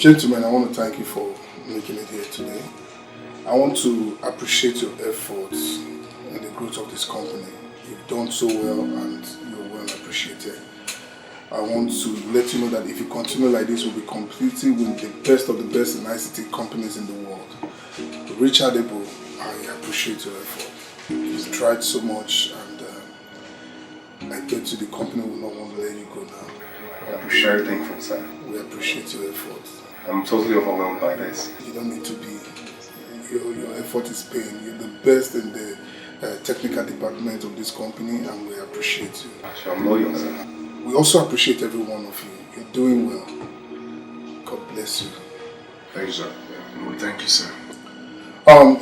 Gentlemen, I want to thank you for making it here today. I want to appreciate your efforts in the growth of this company. You've done so well and you're well appreciated. I want to let you know that if you continue like this, we'll be competing with the best of the best in ICT companies in the world. Richard Ebo, I appreciate your effort. You've tried so much and I bet you the company will not want to let you go now. I'm very thankful, sir. We appreciate your effort. I'm totally overwhelmed by this. You don't need to be. Your effort is paying. You're the best in the technical department of this company and we appreciate you. Sure, I'm loyal, sir. We also appreciate every one of you. You're doing well. God bless you. Thank you, sir. Yeah. Thank you, sir.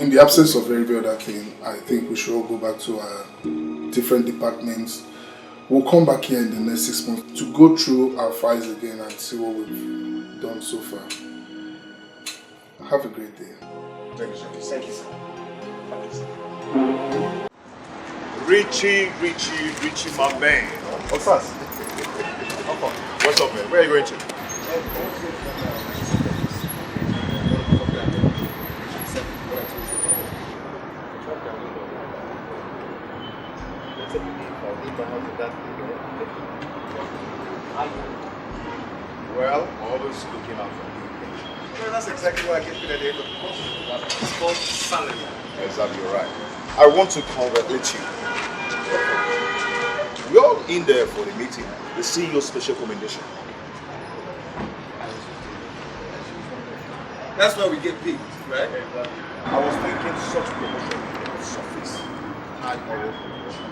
In the absence of every other thing, I think we should all go back to our different departments. We'll come back here in the next 6 months to go through our files again and see what we've done so far. Have a great day. Thank you, sir. Thank you, sir. Richie, my man. What's up? What's up, man? Where are you going to? Well, always looking out for you. Well, that's exactly what I get at the end of the course. It's called salary. Exactly right. I want to congratulate you. We're all in there for the meeting, the CEO special commendation. That's where we get paid, right? I was thinking such promotion would surface high oil promotion.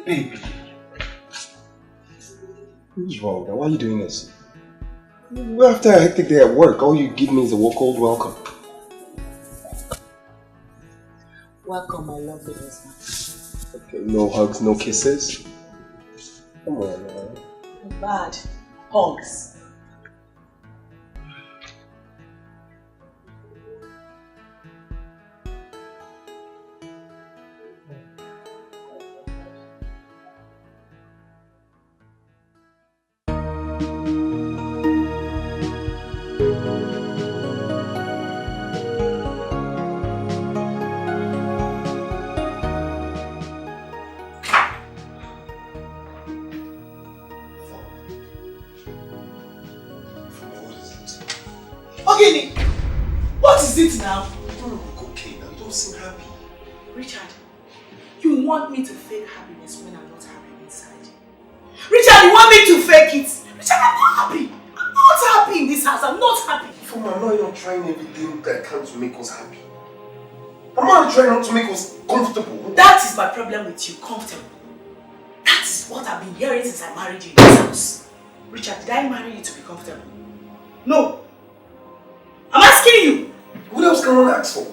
Baby. What's wrong? Why are you doing this? After a hectic day at work, all you give me is a cold welcome. Welcome, my lovely husband. Okay, no hugs, no kisses? Come on, man. Bad. Hugs. What is it now? Okay, now don't seem happy. Richard, you want me to fake happiness when I'm not happy inside. Richard, you want me to fake it? Richard, I'm not happy. I'm not happy in this house. I'm not happy. From I'm not trying everything that I can to make us happy. I'm not trying not to make us comfortable. That is my problem with you, comfortable. That is what I've been hearing since I married you in this house. Richard, did I marry you to be comfortable? No. I'm asking you. What else can one ask for?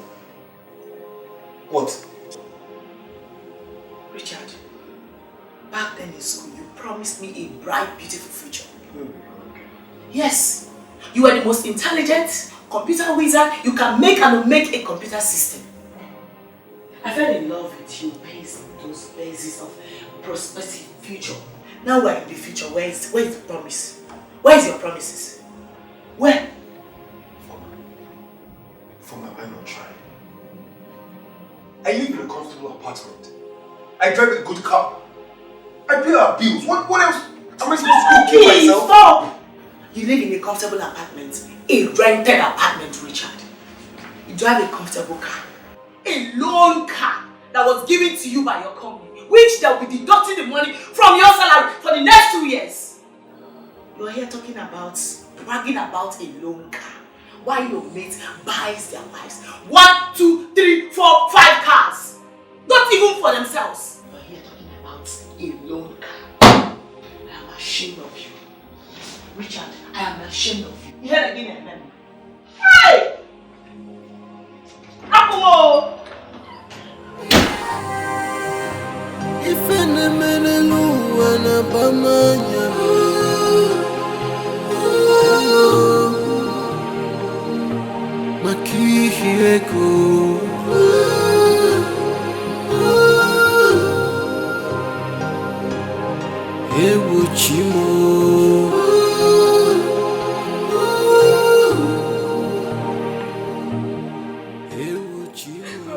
What? Richard, back then in school, you promised me a bright, beautiful future. Yes. You are the most intelligent computer wizard. You can make and make a computer system. I fell in love with you based on those bases of prospective future. Now we're in the future. Where is the promise? Where is your promises? Where? For my mind not trying. I live in a comfortable apartment. I drive a good car. I pay our bills. What else am I supposed to do? Kill myself? Stop! You live in a comfortable apartment. A rented apartment, Richard. You drive a comfortable car. A loan car that was given to you by your company, which they'll be deducting the money from your salary for the next 2 years. You're here talking about, bragging about a loan car. Why your mate buys their wives 1, 2, 3, 4, 5 cars? Not even for themselves. You're here talking about a loan car. I am ashamed of you. Richard, I am ashamed of you. You heard again and then. Hey! Akumo! Ifene menelu anabamanya Makiheko Ewu chimo Ewu chimo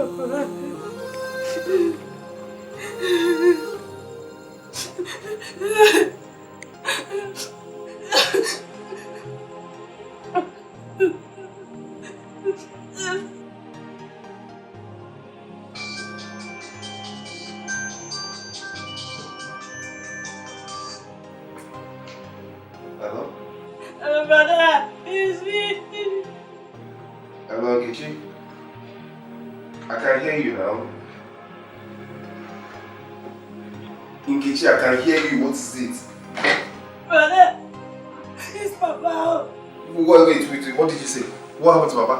Hello? Hello, brother. It's me. Hello, Nkechi? I can hear you now. Nkechi, I can hear you. What is it? Brother, it's Papa. Wait. What did you say? What happened to Papa?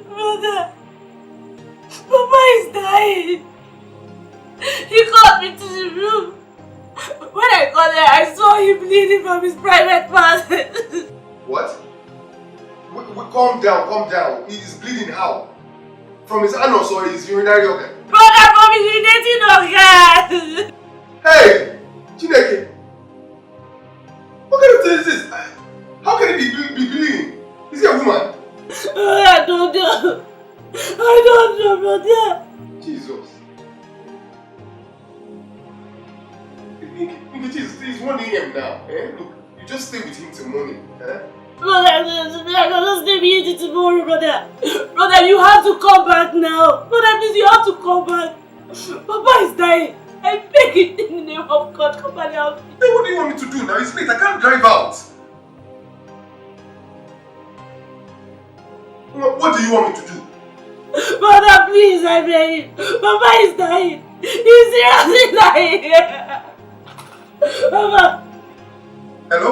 Brother, Papa is dying. He called me to the room. When I got there, I saw him bleeding from his private part. What? Calm down. He is bleeding how? From his anus or his urinary organ? Brother, from his urinating organ. Hey! Chineke! What kind of thing is this? How can he be bleeding? Is he a woman? I don't know, brother. Jesus. It's 1 a.m. now. Eh? Look, you just stay with him till morning. Eh? Brother, I'm not staying with you tomorrow, brother. Brother, you have to come back now. Brother, please, you have to come back. Papa is dying. I beg you in the name of God, come and help me. Then what do you want me to do now? It's late. I can't drive out. What do you want me to do? Brother, please, I beg you. Papa is dying. He's seriously dying. Papa. Hello?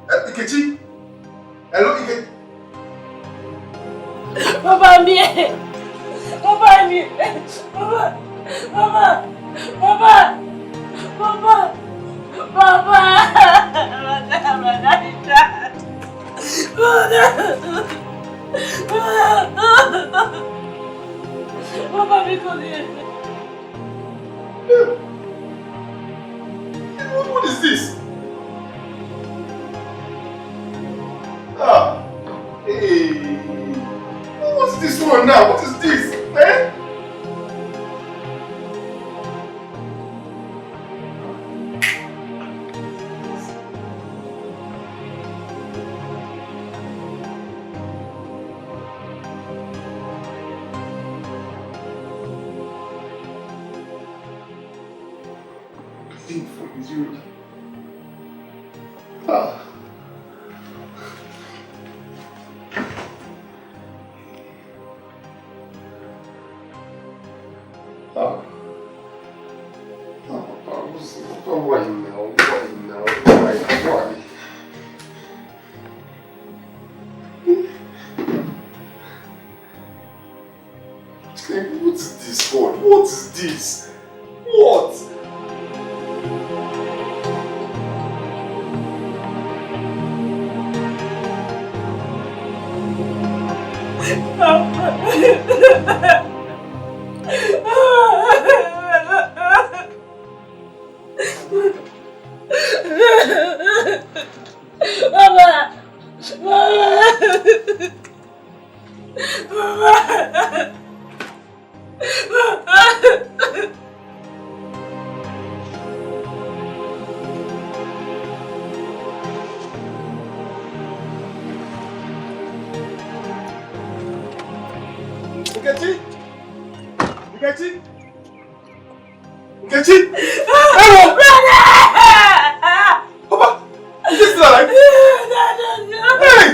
Nkechi? Hello, Nkechi? Papa, I'm here. Papa, I'm here. Papa. Papa. Papa. Papa. Papa. Brother, is dead. Brother. Papa, because he What is this? Ah. Hey. What's this one now? What is this? Eh? Thing from his urine. Ah. Why now? Why? What is this, God? What is this? What? Nkechi? Nkechi? Nkechi? Hello! Papa! Is this still alive? Hey!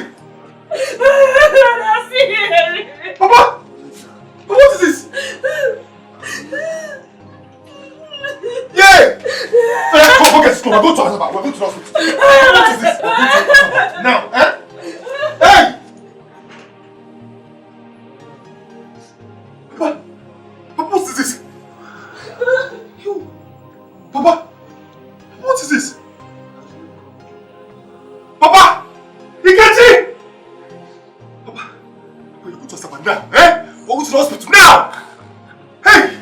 Papa! What is this? Yeah! Go get school. We're going to hospital. We're going to hospital. What is this? We're going to hospital. Now, eh? Hey! Papa! Papa, what is this? You! Papa! What is this? Papa! Nkechi! Papa! We're going to hospital now, eh? We're going to the hospital now! Hey!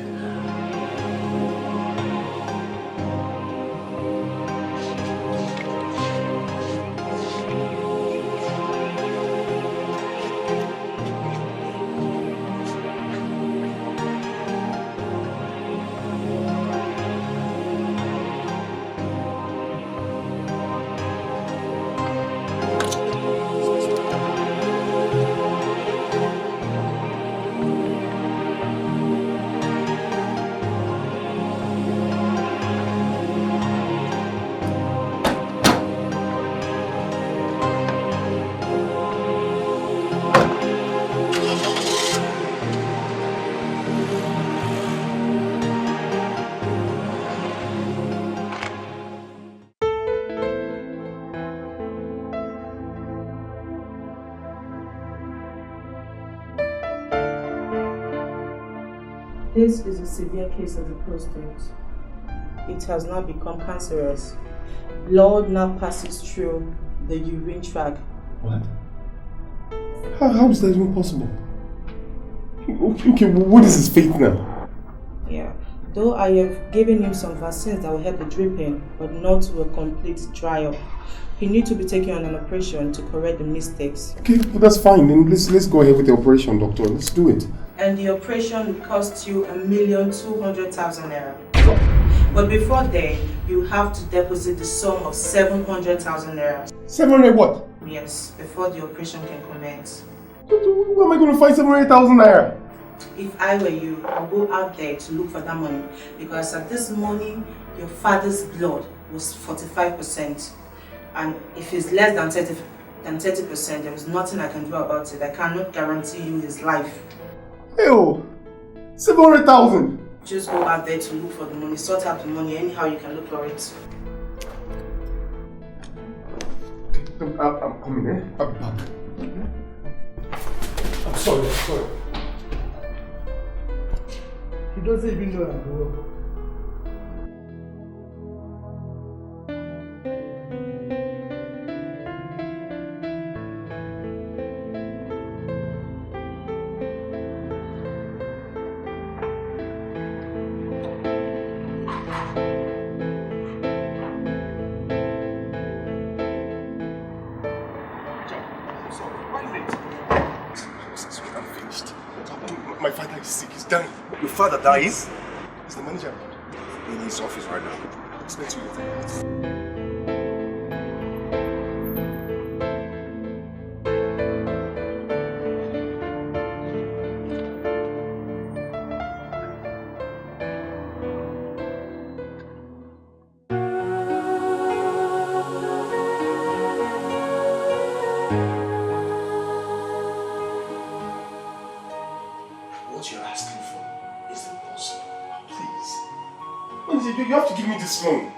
This is a severe case of the prostate. It has now become cancerous. Blood now passes through the urine tract. What? How is that even possible? Okay, what is his fate now? Yeah. Though I have given him some vaccines that will help the dripping, but not to a complete dry up. He needs to be taken on an operation to correct the mistakes. Okay, well, that's fine. Then let's go ahead with the operation, doctor. Let's do it. And the operation will cost you 1,200,000 naira. But before then, you have to deposit the sum of 700,000 naira. 700 what? Yes, before the operation can commence. Where am I going to find 700,000 naira? If I were you, I'll go out there to look for that money, because at this morning, your father's blood was 45%. And if it's less than 30%, there is nothing I can do about it. I cannot guarantee you his life. Ew, 700,000. Just go out there to look for the money, sort out the money anyhow you can look for it. Okay, I'm coming, eh? I'll be back. I'm sorry. He doesn't even know I'm broke. My father is sick, he's dying. Your father dies? He's the manager. In his office right now. Explain to you. You have to give me this loan.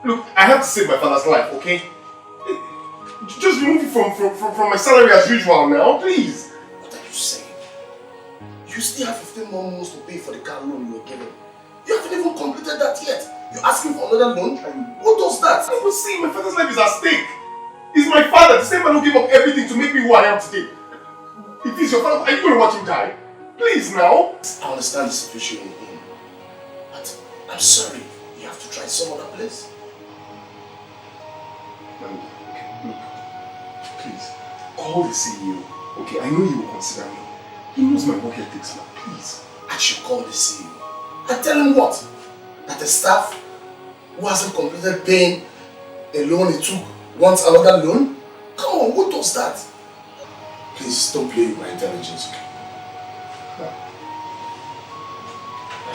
Look, I have to save my father's life, okay? Just remove it from my salary as usual now, please. What are you saying? You still have 15 more months to pay for the car loan you were given. You haven't even completed that yet. You're asking for another loan? What does that? I was saying my father's life is at stake. He's my father, the same man who gave up everything to make me who I am today. If he's your father, are you going to watch him die? Please now. I understand the situation you're in. But I'm sorry. You have to try some other place. Man, look, please, call the CEO, okay? I know you will consider me. He knows my work ethics now, please. I should call the CEO. And tell him what? That the staff who hasn't completed paying a loan he took wants another loan? Come on, who does that? Please don't play with my intelligence.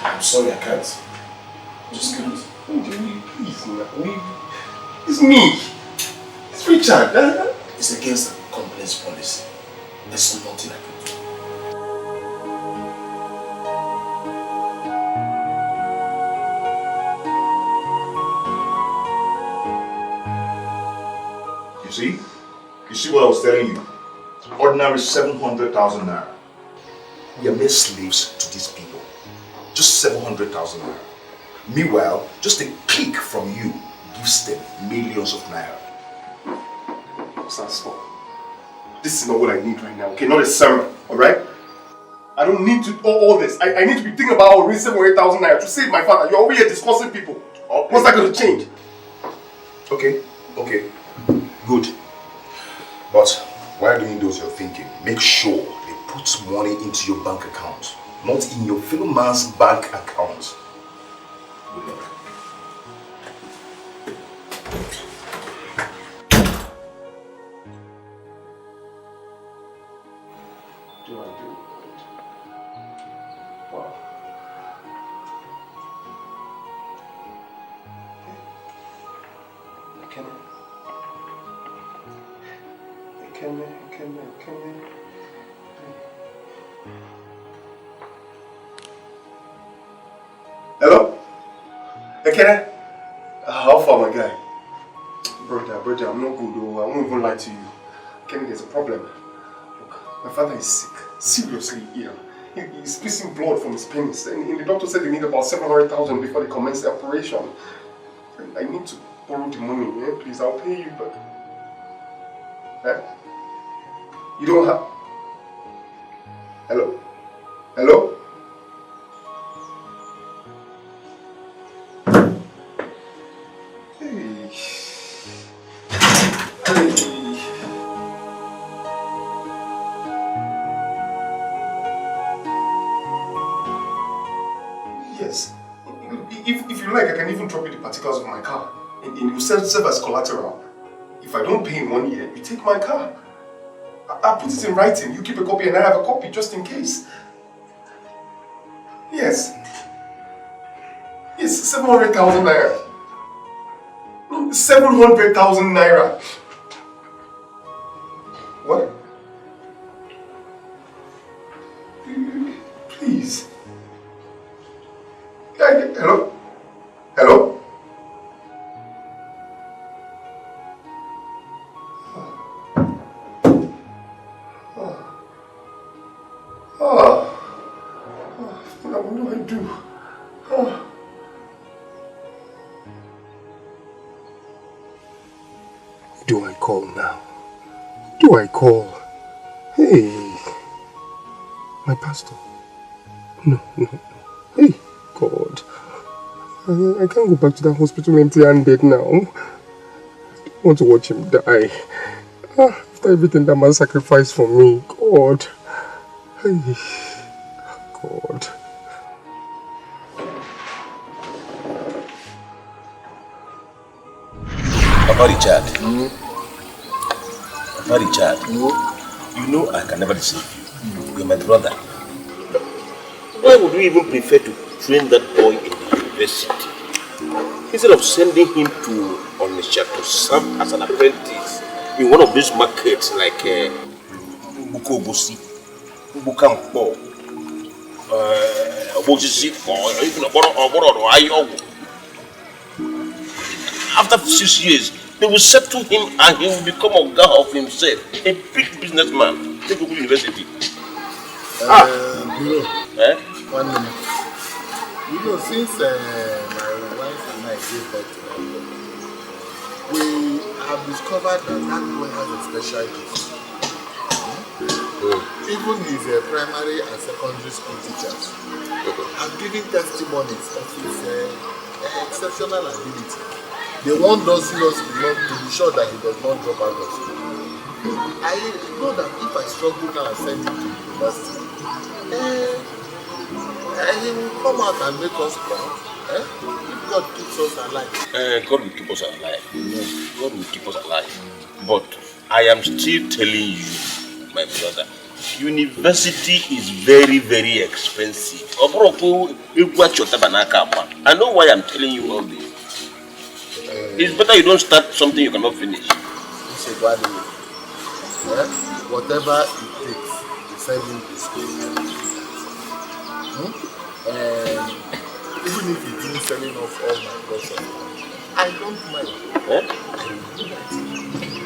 I'm sorry, I can't. Just can't. Please, it's me. It's Richard. It's against the company's policy. There's nothing I can do. You see what I was telling you? Ordinary 700,000 naira. We are mere slaves to these people. Just 700,000 naira. Meanwhile, just a click from you gives them millions of naira. Sir, stop. This is not what I need right now, okay? Not a sermon, alright? I don't need to all this. I need to be thinking about how to raise 7 or 8,000 naira to save my father. You're over here discussing people. Okay. What's that going to change? Okay. Good. But while doing those you're thinking, make sure they put money into your bank account, not in your fellow man's bank account. Good luck. Do I do it? Wow. Can I? Hello? Ekene? How far, my guy? Brother, I'm not good though. I won't even lie to you. Ekene, there's a problem. Look, my father is sick. Seriously ill. He's pissing blood from his penis. And the doctor said they need about 700,000 before they commence the operation. I need to borrow the money, eh? Please, I'll pay you back. Eh? You don't have... Hello? Hello? Hey. Yes. If you like, I can even drop you the particulars of my car. And it will serve as collateral. If I don't pay in 1 year, you take my car. I'll put it in writing. You keep a copy and I have a copy just in case. Yes. Yes, 700,000 naira. 700,000 naira. What? Please. Hello? Hello? What do I do? Do I call now? Do I call? Hey, my pastor. No. Hey, God. I can't go back to that hospital empty-handed now. I don't want to watch him die. After everything that man sacrificed for me. God. Hey. God. Papa Richard. Papa Richard. You know I can never deceive you. You're my brother. Why would you even prefer to train that boy in the university instead of sending him to Onitsha to serve as an apprentice in one of these markets like Bukobosi, Bukampo, or even Oboro. After 6 years, they will settle him and he will become a guy of himself, a big businessman. Take Google University. Bro, 1 minute. You know, since my wife and I gave birth to my daughter, we have discovered that boy has a special gift. Even his primary and secondary school teachers have given testimonies of his exceptional ability. They want us seriously to be sure that he does not drop out of school. I know that if I struggle now and send him to university, He will come out and make us proud. If God keeps us alive. God will keep us alive. Yes, God will keep us alive. But I am still telling you, my brother, university is very, very expensive. I know why I'm telling you all this. It's better you don't start something you cannot finish. Whatever it takes to send him to school. Even if he means selling off all my clothes, I don't mind. I will do that.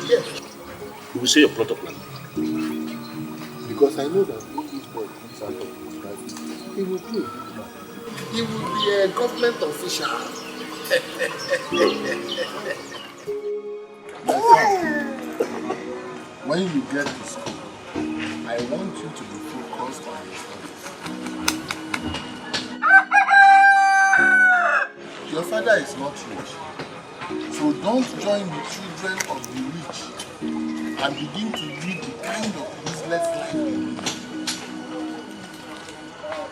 Yes. You will say your plot of land. Because I know that when this boy comes out of university, he will be a good man. He will be a government official. When you get to school, I want you to be focused on your studies. Your father is not rich, so don't join the children of the rich and begin to lead the kind of business life you live.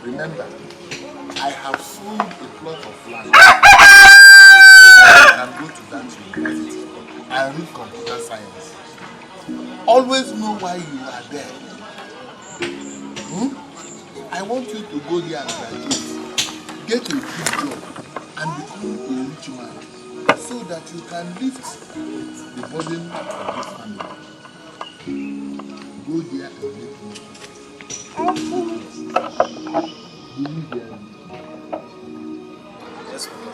Remember, I have sold a plot of land so that I can go to that university and read computer science. Always know why you are there. I want you to go there and graduate, get a good job, and become a rich man so that you can lift the burden of this family. Go there and make money. Do you hear me? Yes, Papa.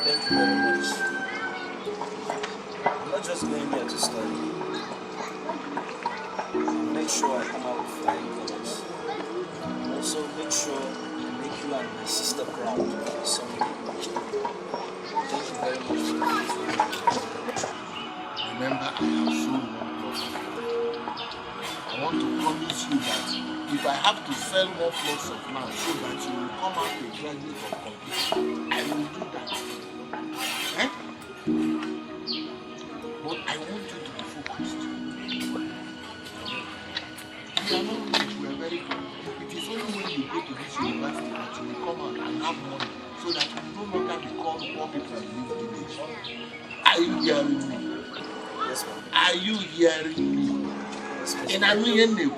Thank you very much. I'm not just going there to study. Make sure I come out with flying colors. Also, make sure I make you and my sister proud someday. Thank you very much for this. Remember, I have sold one plot. I want to promise you that if I have to sell more plots of land so that you will come out a graduate of computer, I will do that. But I want you to be focused. We are not rich, we are very good. It is only when you go to this university that you will come out and have money so that you no longer be called poor people and live village. Are you hearing me? Yes, ma'am. Are you hearing me? Yes, ma'am. And I'm hearing you.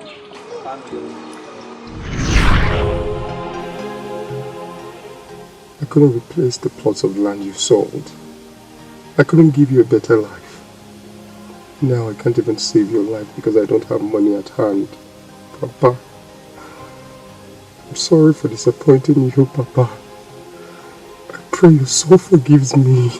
I couldn't replace the plots of land you sold. I couldn't give you a better life. Now I can't even save your life because I don't have money at hand. Papa, I'm sorry for disappointing you, Papa. I pray your soul forgives me.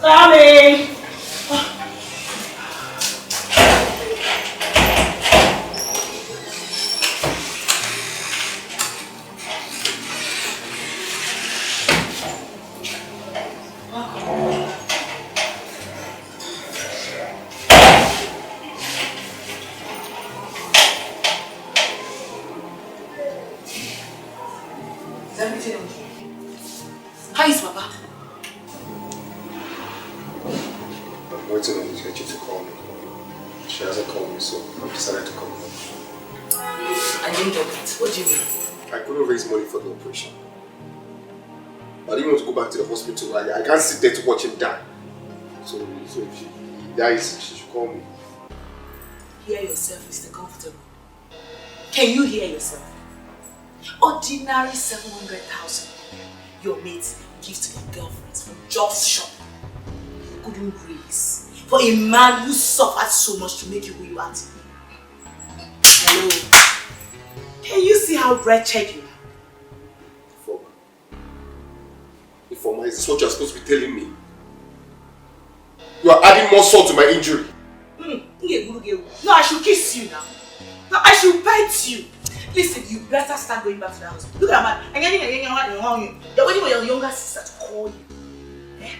Coming! Is everything okay? How is Papa? I'm waiting on Nkechi to call me. She hasn't called me, so I've decided to come home. I didn't get it. What do you mean? I couldn't raise money for the operation. I didn't want to go back to the hospital. I can't sit there to watch him die. So if he dies, she should call me. Hear yourself, Mr. Comfortable. Can you hear yourself? Ordinary 700,000. your mates give to their girlfriends for just shop. You couldn't raise for a man who suffered so much to make you who you are today. Hello. Can you see how wretched you are? Ifoma, is this what you are supposed to be telling me? You are adding more salt to my injury. No, I should kiss you now. No, I should bite you. Listen, you better start going back to the house. Look at that man. You're waiting for your younger sister to call you. Eh?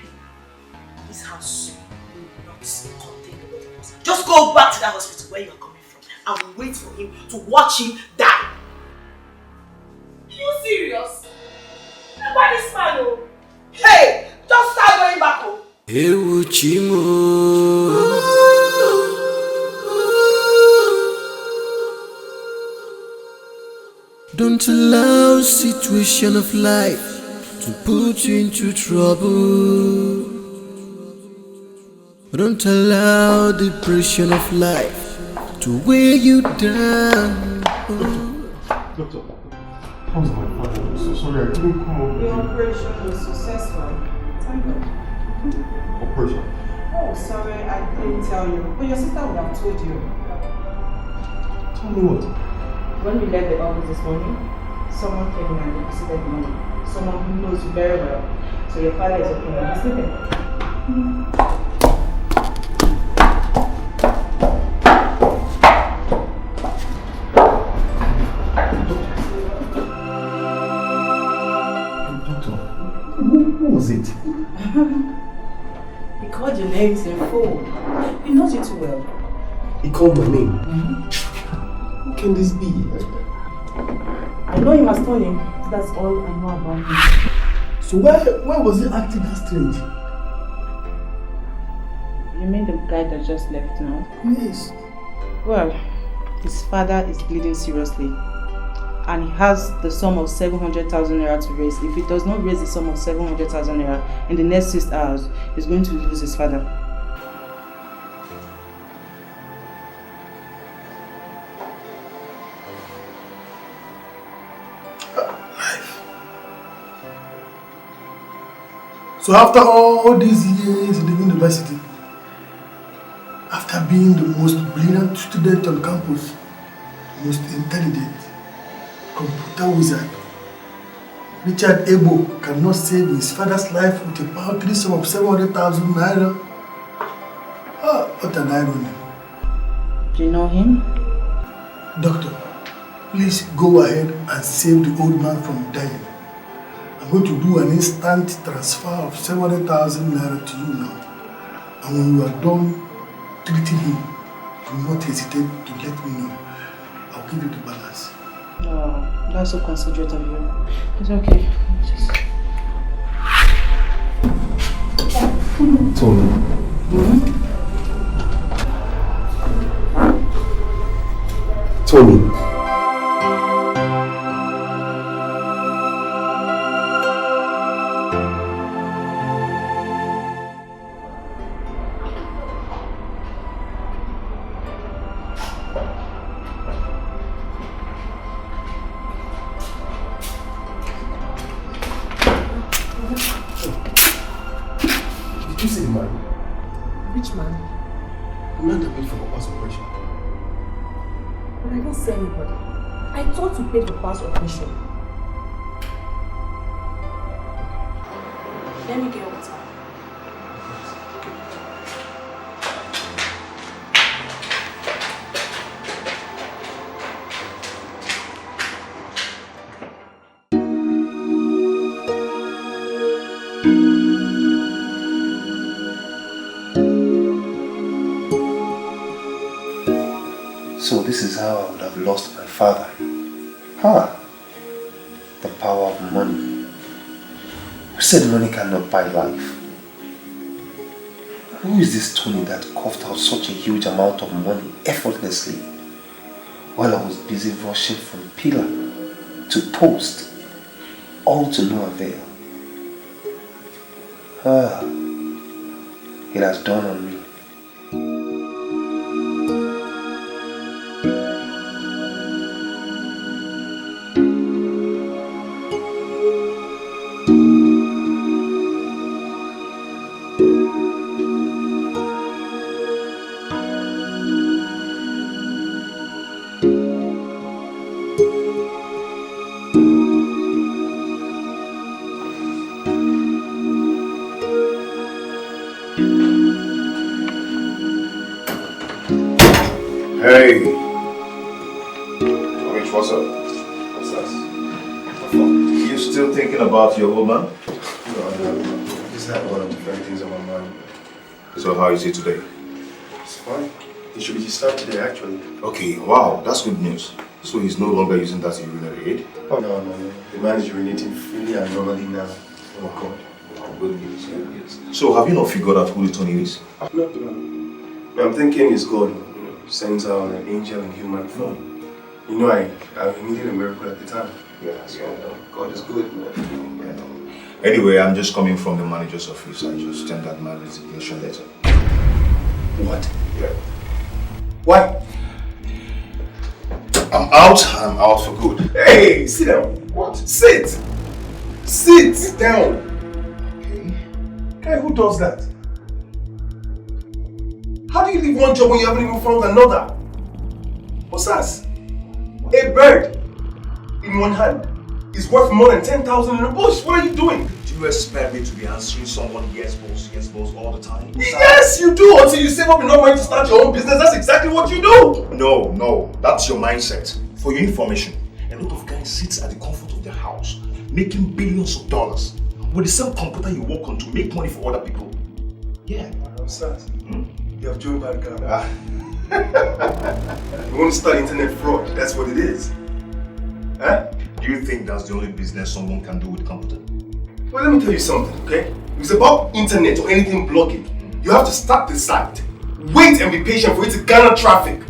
This house will not contain the body. Just go back to that hospital where you are coming from and we'll wait for him to watch him die. Are you serious? Why this man, oh? Hey! Just start going back home. Don't allow situation of life to put you into trouble. Don't allow the pressure of life to weigh you down. Doctor, how's my father? I'm so sorry, I couldn't come up. The operation was successful. Thank God. Operation? Oh, sorry, I didn't tell you. But your sister would have told you. Tell me what? When we left the office this morning, someone came in and deposited money. Someone who knows you very well. So your father is okay and he's sleeping. Doctor, who was it? He called your names in full. He knows you too well. He called my name? Who can this be? I know him as Tony. That's all I know about him. So why was he acting that strange? You mean the guy that just left now? Yes. Well, his father is bleeding seriously. And he has the sum of 700,000 naira to raise. If he does not raise the sum of 700,000 naira in the next 6 hours, he's going to lose his father. So after all these years in the university, after being the most brilliant student on campus, most intelligent, computer wizard, Richard Ebo cannot save his father's life with a paltry sum of 700,000 naira. Ah, what an irony. Do you know him? Doctor, please go ahead and save the old man from dying. I'm going to do an instant transfer of 700,000 naira to you now. And when you are done treating him, do not hesitate to let me know. I'll give you the balance. Oh, that's so considerate of you. It's okay. Tony. Tony. Did you see the man? Which man? The man that paid for Papa's operation. But I didn't see anybody. I thought you paid for Papa's operation. Let me get water. So this is how I would have lost my father. The power of money. Who said money cannot buy life? Who is this Tony that coughed out such a huge amount of money effortlessly while I was busy rushing from pillar to post, all to no avail? It has dawned on me. Hey! Rich, what's up? What's that? You still thinking about your old man? No. I just had one of different things on my mind. So how is he today? It's fine. He should be start today, actually. Okay, wow, that's good news. So he's no longer using that urinary aid? Oh, no. The man is urinating freely and normally now. Oh, God. Wow, good news, good news. So have you not figured out who the Tony is? No. I'm thinking he's God. Sends out an angel in human form. You know, I needed a miracle at the time. God is good, man. Anyway, I'm just coming from the manager's office. I just tendered my resignation letter. What? Yeah. Why? I'm out for good. Hey, sit down. What? Sit down. Okay. Guy, who does that? How do you leave one job when you haven't even found another? What's that? A bird in one hand is worth more than 10,000 in the bush. What are you doing? Do you expect me to be answering someone yes boss all the time? Yes, you do. Until you save up enough money to start your own business, that's exactly what you do. No, that's your mindset. For your information, a lot of guys sit at the comfort of their house, making billions of dollars with the same computer you work on to make money for other people. Yeah. What's that? You have joined bad guy. You want to start internet fraud, that's what it is. Huh? Do you think that's the only business someone can do with a computer? Well, let me tell you something, okay? If it's about internet or anything blogging, you have to start the site. Wait and be patient for it to garner traffic.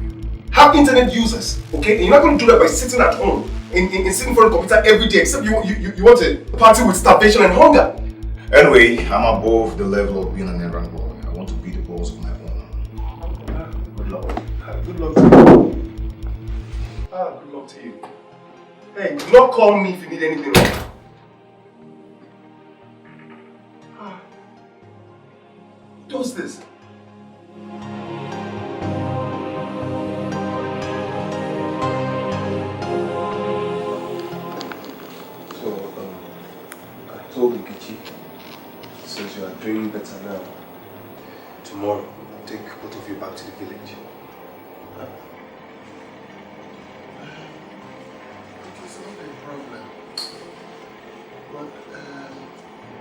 Have internet users, okay? And you're not going to do that by sitting at home and sitting for a computer every day, except you want to party with starvation and hunger. Anyway, I'm above the level of being an errand boy. I want to be the boss of my own. Good luck. Good luck to you. Good luck to you. Hey, do not call me if you need anything else. Who does this? So, I told Nkechi, since you are doing better now, tomorrow I'll take both of you back to the village. It's not a problem. But,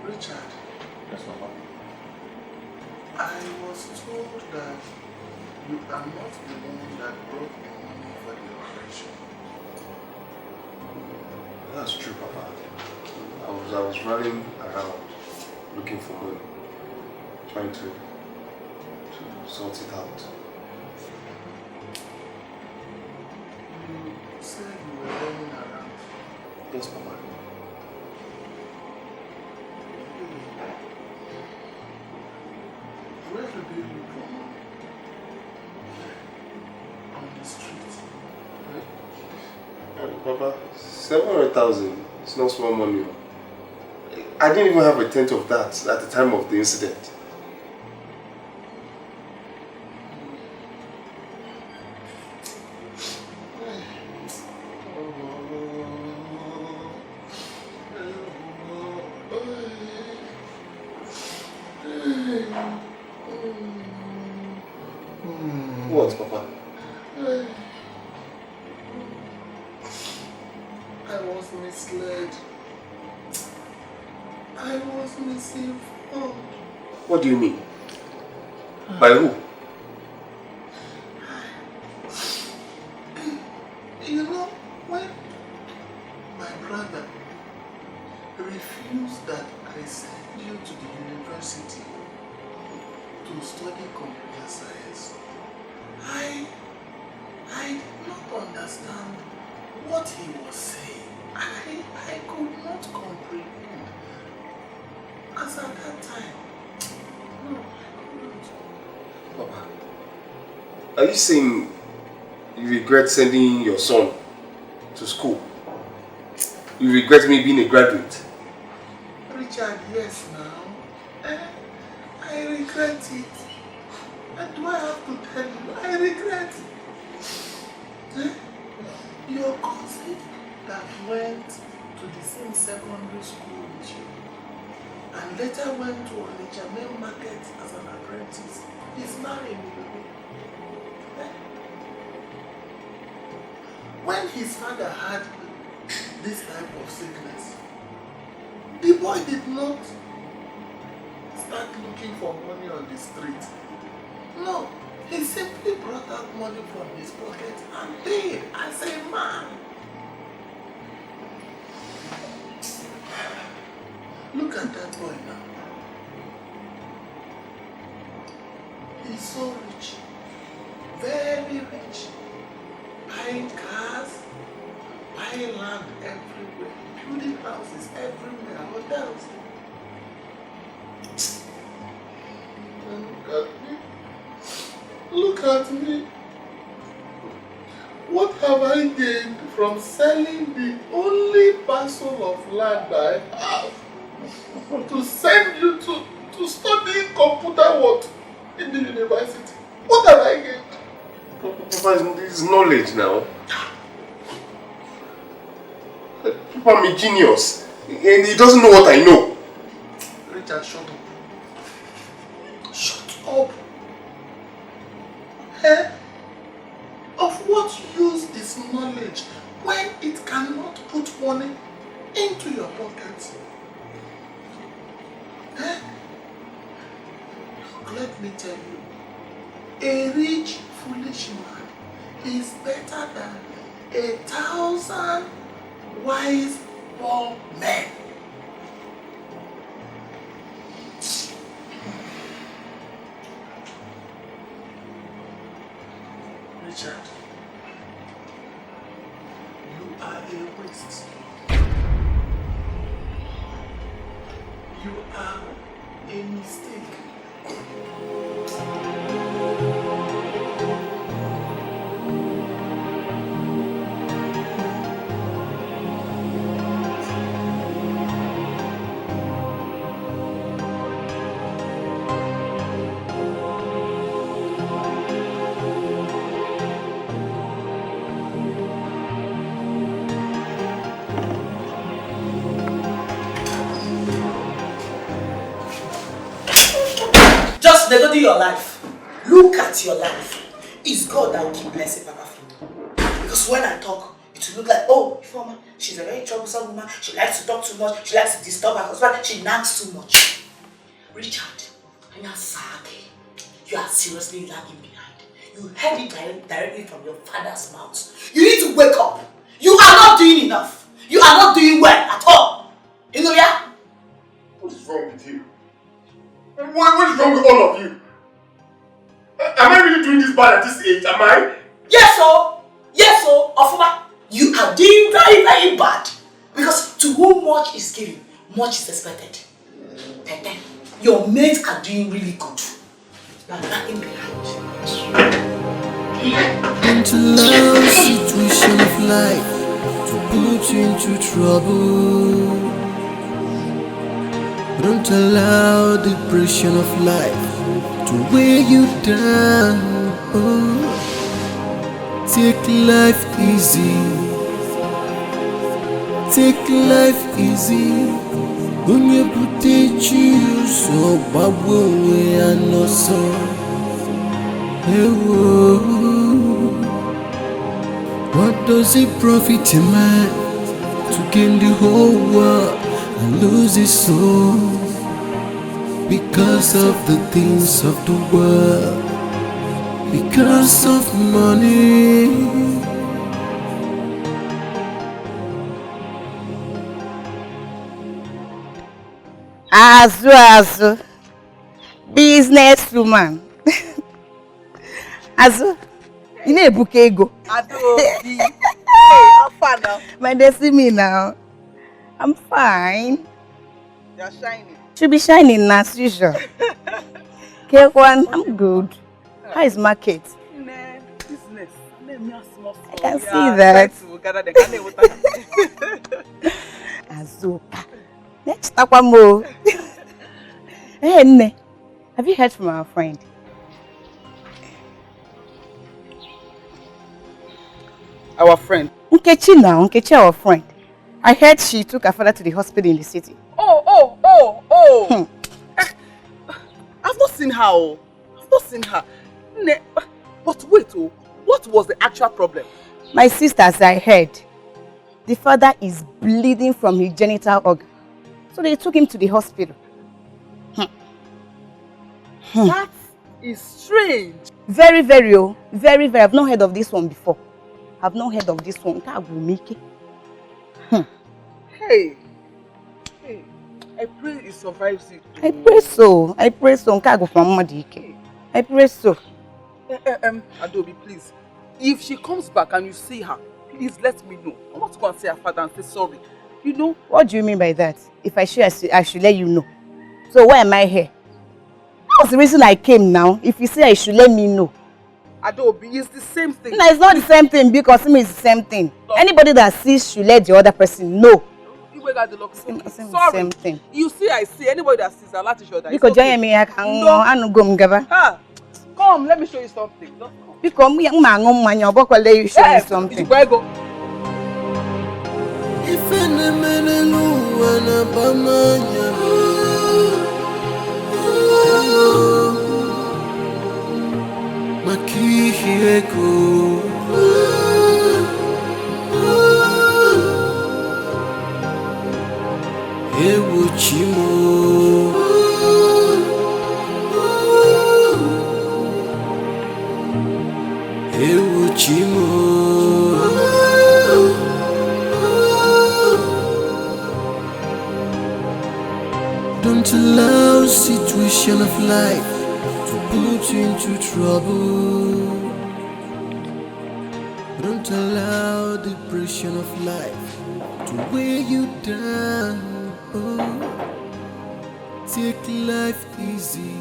Richard. Yes, Papa. I was told that you are not the one that brought the money for the operation. That's true, Papa. I was running around looking for money, trying to sort it out. You said you were running around. Yes, Papa. Where do they look for money? On the street. Papa, 700,000 is not small money. I didn't even have a tenth of that at the time of the incident. What, Papa? I was misled. I was misinformed. What do you mean? By who? You know, when my brother refused that I send you to the university to study computer science, I did not understand what he was saying. I could not comprehend. As at that time, no, I couldn't. Papa, are you saying you regret sending your son to school? You regret me being a graduate? Richard, yes now. I regret it. And do I have to tell you? I regret it. Your cousin that went to the same secondary school with you and later went to Onitsha main market as an apprentice is married. his father had this type of sickness, the boy did not start looking for money on the street. No, he simply brought out money from his pocket and paid as a man. Look at that boy now. He's so rich, very rich, buying cars, buying land everywhere, building houses everywhere, hotels. And look at me. What have I gained from selling the only parcel of land I have to send you to study computer work in the university? What have I gained? Papa, this is knowledge now. Papa, I'm a genius. And he doesn't know what I know. Richard, shut up. Shut up. Eh? Of what use is knowledge when it cannot put money into your pocket? Eh? Look, let me tell you, a rich, foolish man is better than 1,000 wise, poor men. Richard, you are a waste. You are a mistake. Just never do your life. Look at your life. It's God that will keep blessing Papa for you. Because when I talk, it will look like, oh, Ifeoma, she's a very troublesome woman. She likes to talk too much. She likes to disturb her husband. She nags too much. Richard, you are seriously lagging behind. You heard it directly from your father's mouth. You need to wake up. You are not doing enough. You are not doing well at all. You know, yeah? What is wrong with you? What is wrong with all of you? Am I really doing this bad at this age? Am I? Yes, so. Yes, so. Ofuma, you are doing very, very bad. Because to whom much is given, much is expected. And then, your mates are doing really good. You are lagging behind. Into love situation of life to put you into trouble. Don't allow the pressure of life to weigh you down. Take life easy. Take life easy. When you put it you so babu and no so. What does it profit a man to gain the whole world and lose his soul because of the things of the world, because of money? Azu, business woman. Azu, you need a book ego. Hey, how far now? When they see me now, I'm fine. You're shining. Should be shining as usual. K1, I'm good. How is market? Business. I can see that. Azuka. Let's talk one more. Hey, Nne, have you heard from our friend? Our friend? Nkechi now, Nkechi, our friend. I heard she took her father to the hospital in the city. Oh. I've not seen her. I've not seen her. But wait, what was the actual problem? My sister, as I heard, the father is bleeding from his genital organ. So they took him to the hospital. That is strange. Very, very, oh. Very, very. I've not heard of this one before. I've not heard of this one. Hey. I pray he survives it. I pray so. I pray so. I pray so. Adobe, please. If she comes back and you see her, please let me know. I want to go and see her father and say sorry. You know? What do you mean by that? If I should let you know. So why am I here? That's the reason I came now. If you say I should let me know. Adobe, it's the same thing. No, it's not the same thing because to me it's the same thing. No. Anybody that sees should let the other person know. Same thing. You see, I see. Anybody that sees, I'll let you show that. Because Come, let me show you something. Just come. Because let you show you something. Don't allow situation of life to put you into trouble. Don't allow the pressure of life to weigh you down. Take life easy.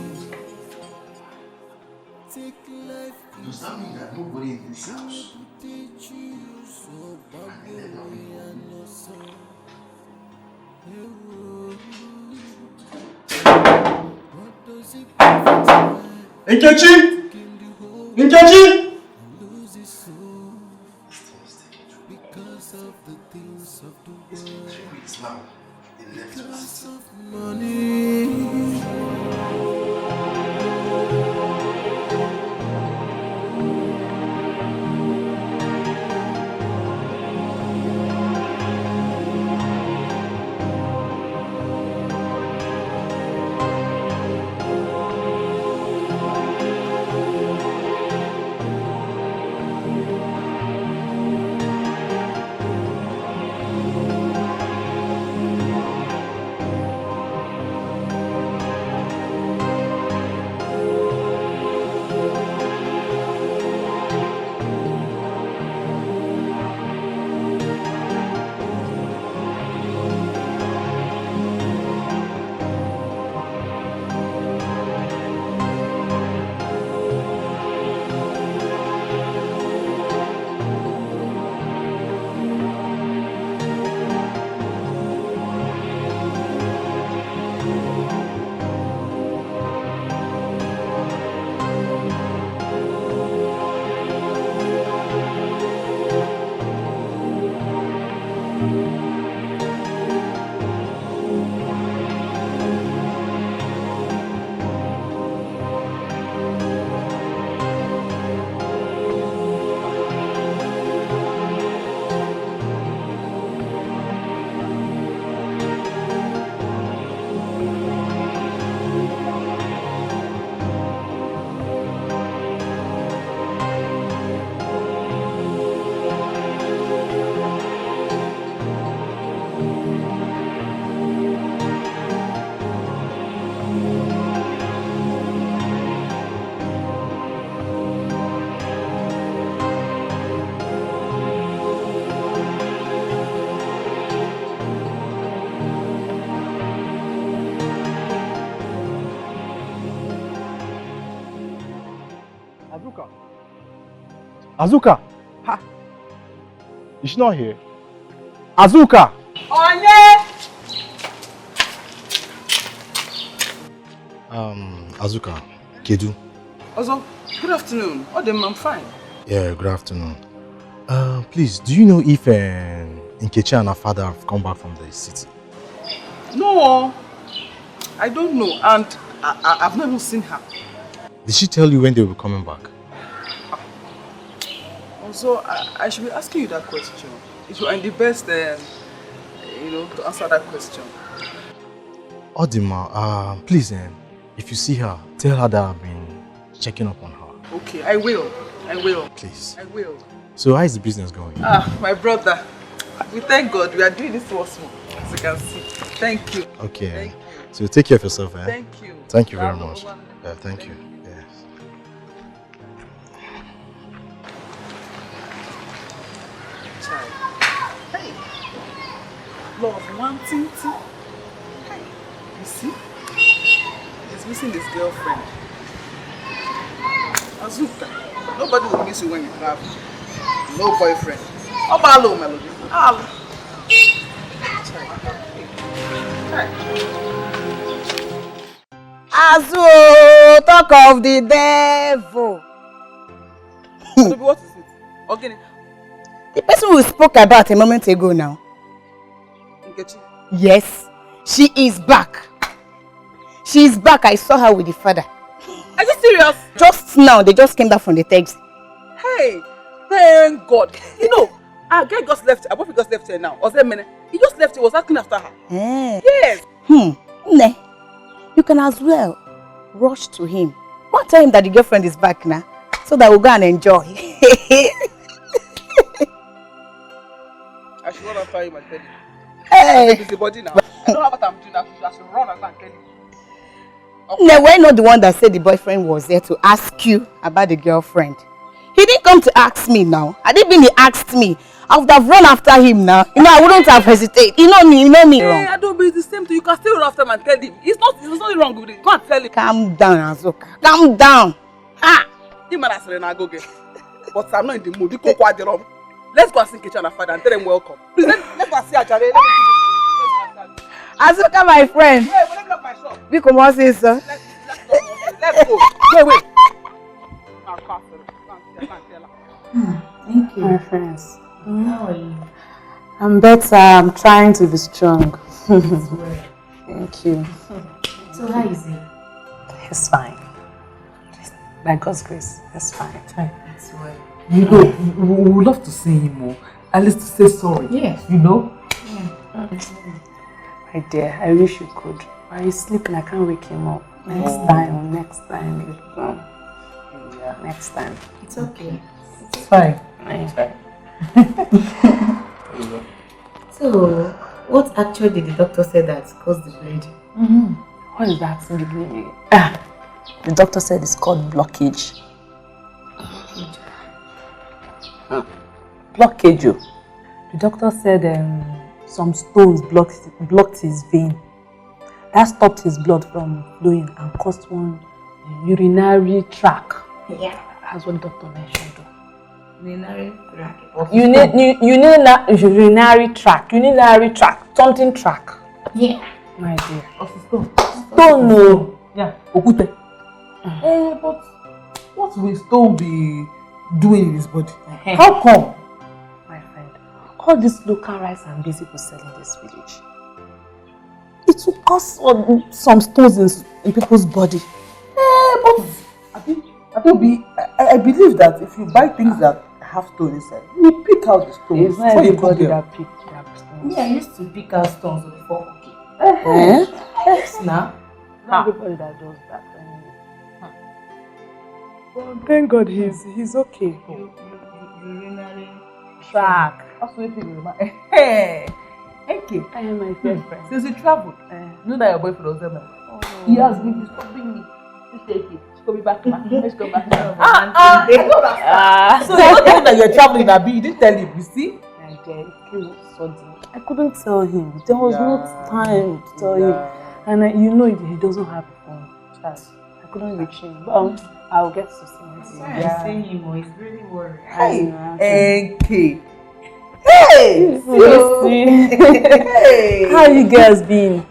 Take life easy. Does that mean that nobody in this house? Nkechi! Nkechi! Azuka! Ha! Is she not here? Azuka! Ole! Azuka, Kedu. Also, good afternoon. I'm fine. Yeah, good afternoon. Please, do you know if Nkechi and her father have come back from the city? No, I don't know, and I've never seen her. Did she tell you when they will be coming back? So I should be asking you that question. If you are in the best, to answer that question. Odima, please, if you see her, tell her that I've been checking up on her. Okay, I will. Please. I will. So how is the business going? My brother, we thank God we are doing this once more, as you can see. Thank you. Okay. Thank you. So take care of yourself, eh? Thank you. Thank you very much. Thank you. Yes. Child. Hey. Love, one thing. Hey. You see? He's missing his girlfriend. Azuka. Nobody will miss you when you travel. No boyfriend. Obalo, Melody. Child. Azu, talk of the devil. What is it? Okay. The person we spoke about a moment ago now. Nkechi. Yes, she is back. She is back. I saw her with the father. Are you serious? Just now, they just came back from the text. Hey, thank God. You know, our guy just left. Our boy just left here now. He just left. He was asking after her. Yes. Ne. You can as well rush to him. Go and tell him that the girlfriend is back now, so that we'll go and enjoy. I should run after him and tell him. Hey. He's the body now. I don't know what I'm doing. I should run and tell him. Okay. No, we're not the one that said the boyfriend was there to ask you about the girlfriend. He didn't come to ask me now. Had it been he asked me, I would have run after him now. I wouldn't have hesitated. You know me wrong. I don't be the same thing. You can still run after him and tell him. There's nothing wrong with it. Go and tell him. Calm down, Azuka. Calm down. Him and Asrena go get. But I'm not in the mood. Let's go and sing kitchen and father and tell them welcome. Please, let's go and see Ajare. Azuka, my friend. Wait, let me lock my shop. We come on, sister. Let's go. Wait. Thank you. My friends. How are you? I'm better. I'm trying to be strong. Thank you. So how is it? It's fine. By God's grace, it's fine. That's well. You know, we would love to see him more. At least to say sorry. Yes. You know? Yeah. My dear, I wish you could. While he's sleeping, I can't wake him up. Next time. Yeah, next time. It's okay. It's fine. It's fine. So, what actually did the doctor say that caused the bleeding? What is that? The doctor said it's called blockage. Blockage. The doctor said some stones blocked his vein. That stopped his blood from flowing and caused one urinary tract. Yeah. That's what the doctor mentioned. Urinary tract. Urinary tract. Something tract. Yeah. My dear. Stone. No. Yeah. Okute. But what will stone be doing in his body? How come? My friend, all this local rice and beans people sell in this village, it will cause some stones in people's body. But I believe that if you buy things that have stones inside, you pick out the stones. It's not everybody that picks stones. Yeah, I used to pick out stones before cooking. Yes, now. Not everybody that does that. Well, thank God he's okay. Urinary tract. That's what you remember. Hey, okay. I am my friend. Since you traveled, you know that your boyfriend was there. He has been disturbing me. Just take it. She's coming back. Let's go back. So you don't know that you're traveling, Abi. You didn't tell him. You see? My dear, it came suddenly. I couldn't tell him. There was no time to tell him. And he doesn't have a phone. I couldn't reach him. But I'll get to see him. Yeah. See him, he's really worried. Hey, okay. Hey! Seriously? Hey! How you guys been?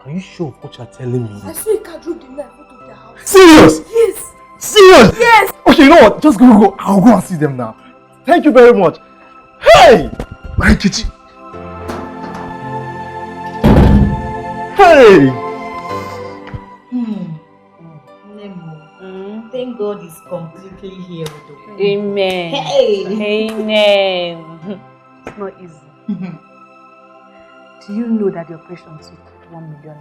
Are you sure of what you're telling me? I saw a car drove the night out of their house. Serious? Yes. Serious? Yes. Okay, you know what? Just go. I'll go and see them now. Thank you very much. Hey! My kitchen. Hey! Nemo. Thank God he's completely healed. Amen. Hey! Amen. It's not easy. Do you know that the operation took 1 million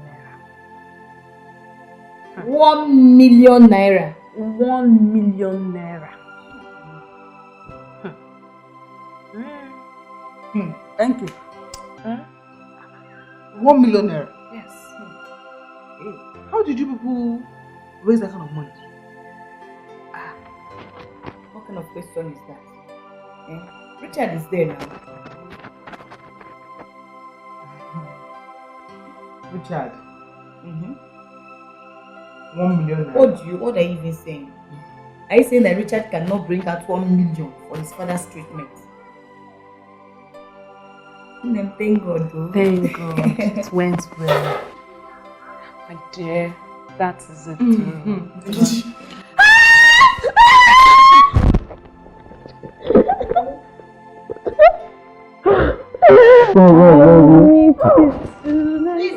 naira? 1 million naira? 1 million naira. Thank you. 1 million naira? Yes. Hey, how did you people raise that kind of money? What kind of question is that? Richard is there now. Richard. 1 million naira. What are you even saying? Are you saying that Richard cannot bring out 1 million for his father's treatment? Thank God, though. Thank God. It went well. My dear, that is it. Please,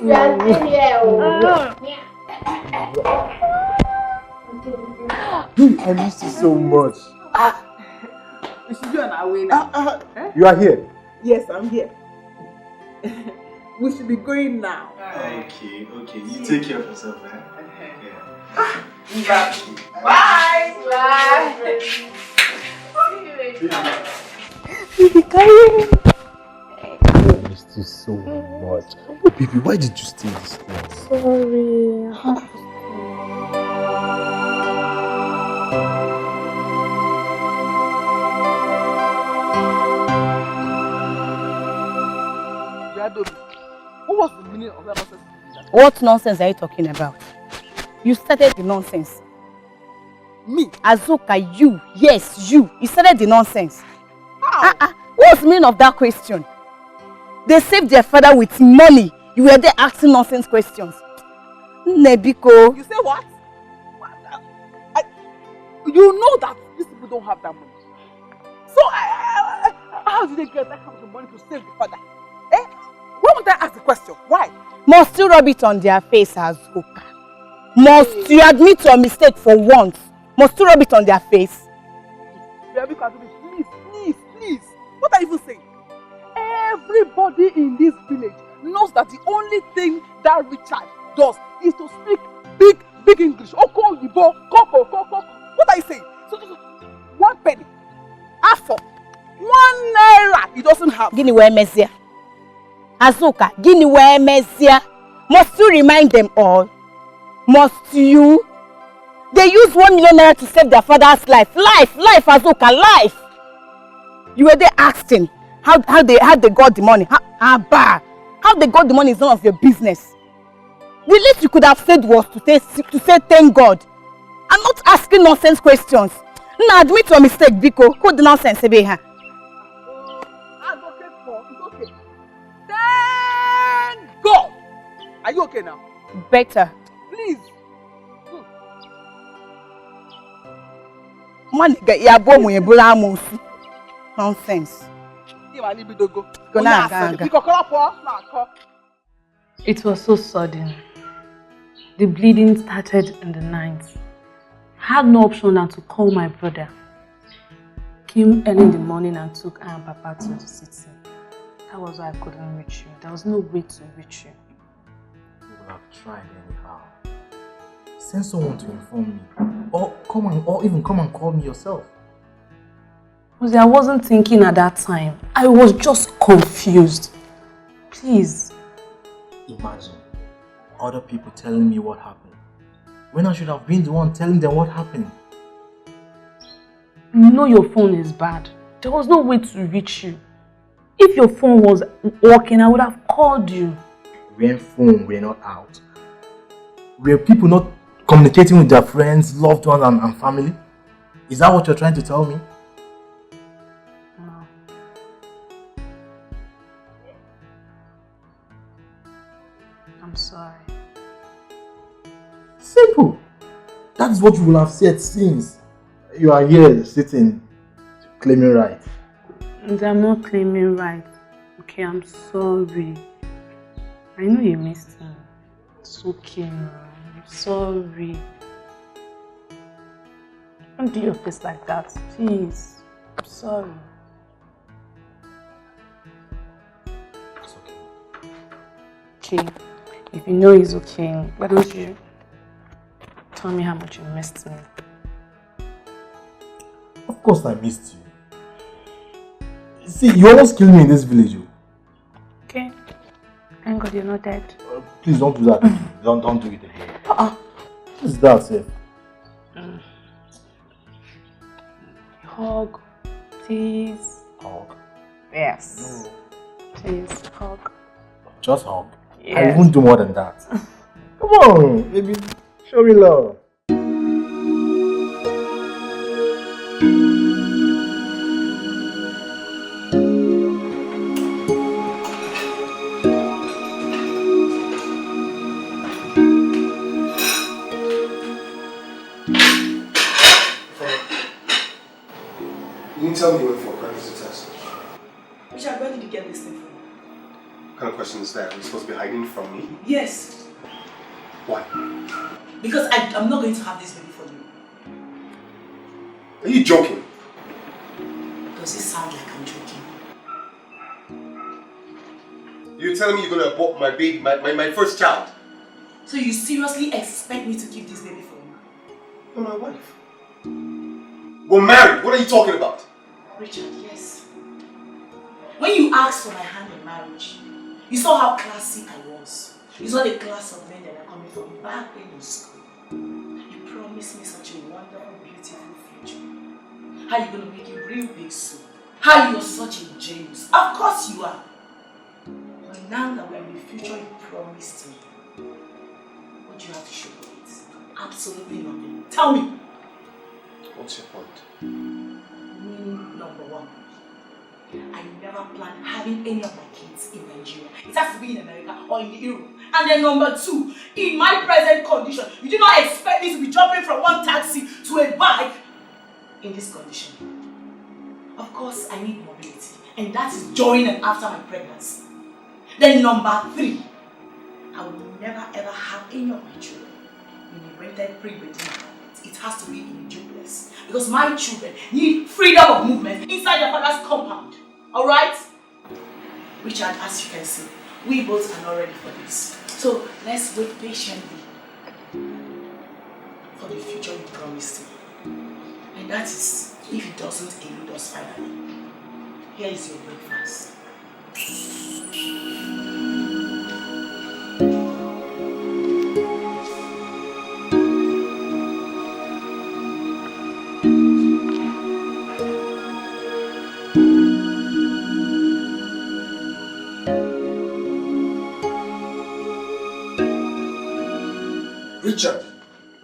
we are still here. I miss you so much. We should be on our way now. You are here. Yes, I'm here. We should be going now. Okay. You take care of yourself, man. Bye. Bye. I missed you so much. Oh, baby, why did you stay this long? Sorry. What was the meaning of that nonsense? What nonsense are you talking about? You started the nonsense. Me? Azuka, you. Yes, you. You started the nonsense. What's the meaning of that question? They saved their father with money. You were there asking nonsense questions. Nebiko. You say what? You know that these people don't have that money. So how did they get that kind of money to save the father? Why would I ask the question? Why? Must you rub it on their face, Azuka? Must you admit your mistake for once? Must you rub it on their face? Please. What are you even saying? Everybody in this village knows that the only thing that Richard does is to speak big English. Oko, Yibo, Koko. What are you saying? So 1 penny. After 1 naira he doesn't have. Gini we mesia. Azuka, Gini we mesia. Must you remind them all? Must you? They used 1 million naira to save their father's life. Life, Azuka, life. You were there asking how they got the money. How they got the money is none of your business. The least you could have said was to say thank God. I'm not asking nonsense questions. Now admit your mistake, Biko. Who the nonsense be here? Advocate for, it's okay. Thank God. Are you okay now? Better. Please. Man, get your bomb when you blow nonsense. It was so sudden. The bleeding started in the night. I had no option than to call my brother. Came early in the morning and took I and Papa to the city. That was why I couldn't reach you. There was no way to reach you. You would have tried anyhow. Send someone to inform me. Or even come and call me yourself. I wasn't thinking at that time. I was just confused. Please. Imagine other people telling me what happened, when I should have been the one telling them what happened. You know your phone is bad. There was no way to reach you. If your phone was working, I would have called you. When phone were not out, were people not communicating with their friends, loved ones and family? Is that what you're trying to tell me? No. I'm sorry. sorry. Simple. That is what you will have said since you are here sitting, claiming right. And I'm not claiming right. Okay, I'm sorry. I know you missed him. It's okay now. I'm sorry. Don't do your face like that, please. I'm sorry. It's okay. Okay, if you know it's okay, why don't you tell me how much you missed me? Of course I missed you. See, you almost killed me in this village. Okay. Thank God you're not dead. Please don't do that. Don't do it again. What is that, sir? Hug, please. Hug? Yes. No. Please, hug. Just hug? Yes. I won't do more than that. Come on, baby. Show me love. You didn't tell me you went for a pregnancy test. Richard, where did you get this thing from? What kind of question is that? Are you supposed to be hiding from me? Yes. Why? Because I'm not going to have this baby for you. Are you joking? Does it sound like I'm joking? You're telling me you're going to abort my baby, my first child? So you seriously expect me to keep this baby for you? You're my wife. We're married. What are you talking about? Richard, yes. When you asked for my hand in marriage, you saw how classy I was. You saw the class of men that are coming from back when in school. You promised me such a wonderful, beautiful future. How are you going to make it real big soon? How you're such a genius. Of course you are. But now that we're in the future you promised me, what do you have to show for it? Absolutely nothing. Tell me. What's your point? Number one, I never planned having any of my kids in Nigeria. It has to be in America or in Europe. And then number two, in my present condition, you do not expect me to be jumping from one taxi to a bike in this condition. Of course, I need mobility, and that is during and after my pregnancy. Then number three, I will never ever have any of my children in a rented pre-wedding apartment. It has to be in a duplex because my children need freedom of movement inside their father's compound. Alright? Richard, as you can see, we both are not ready for this. So let's wait patiently for the future you promised me. And that is if it doesn't elude us finally. Here is your breakfast.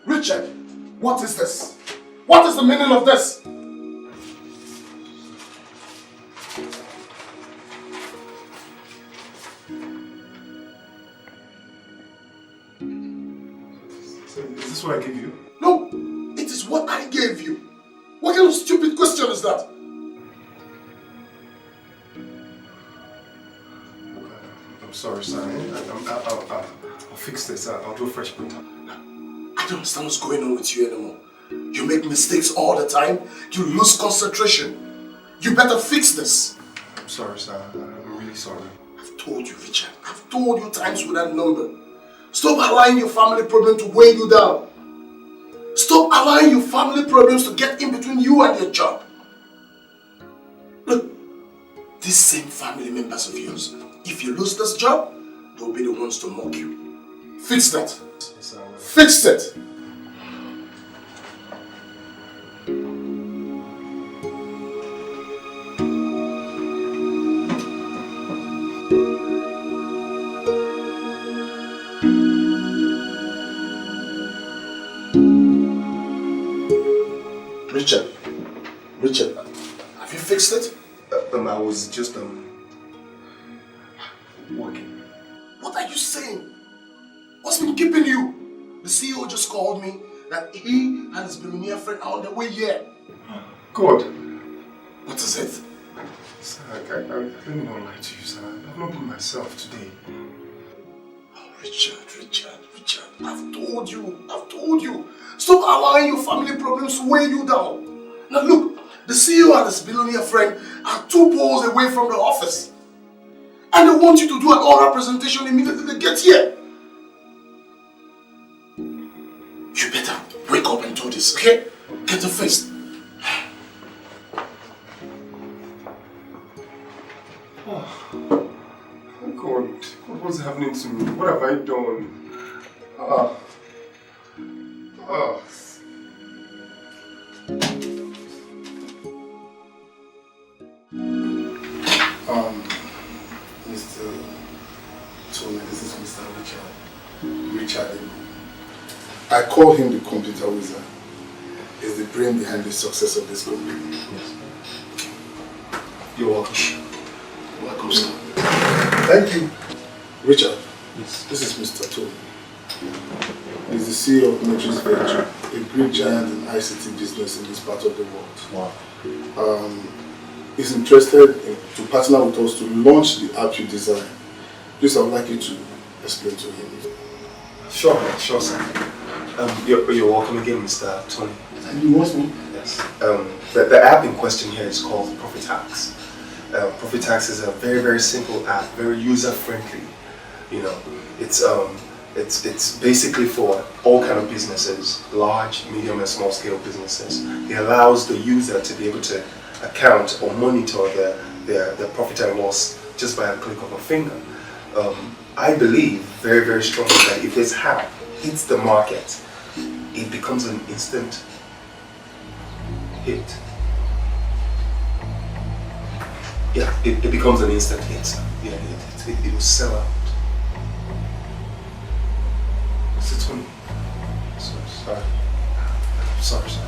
Richard, what is this? What is the meaning of this? So is this what I gave you? No, it is what I gave you. What kind of stupid question is that? I'm sorry, son. I'll fix this. I'll do a fresh print. I don't understand what's going on with you anymore. You make mistakes all the time. You lose concentration. You better fix this. I'm sorry, son. I'm really sorry. I've told you, Richard. I've told you times without number. Stop allowing your family problem to weigh you down. Stop allowing your family problems to get in between you and your job. Look, these same family members of yours, if you lose this job, they'll be the ones to mock you. Fix that. Yes, Fix it. Richard, have you fixed it? I was just working. What are you saying? What's been keeping you? The CEO just called me that he and his billionaire friend are on their way here. God. What is it? Sir, let me not lie to you, sir. I've not been myself today. Oh, Richard. I've told you. Stop allowing your family problems to weigh you down. Now look, the CEO and his billionaire friend are 2 poles away from the office. And they want you to do an oral presentation immediately they get here. You better wake up and do this, okay? Get the face. Oh, God, what's happening to me? What have I done? Mr. Tony, this is Mr. Richard. I call him the computer wizard. He's the brain behind the success of this company. Yes. You're welcome. Welcome, sir. Thank you. Richard, yes. This is Mr. Tony. He's the CEO of Matrix Venture, a great giant in ICT business in this part of the world. Wow. He's interested to partner with us to launch the app you design. Please, I would like you to explain to him. Sure, sir. You're welcome again, Mr. Tony. You want me? Yes. The app in question here is called Profit Tax. Profit Tax is a very, very simple app, very user-friendly. You know, it's basically for all kind of businesses, large, medium, and small-scale businesses. It allows the user to be able to account or monitor their profit and loss just by a click of a finger. I believe very, very strongly that if this app hits the market, it becomes an instant hit. Yeah, it becomes an instant hit. Yeah, it will sell out. Mr. Tony. Sorry, sir.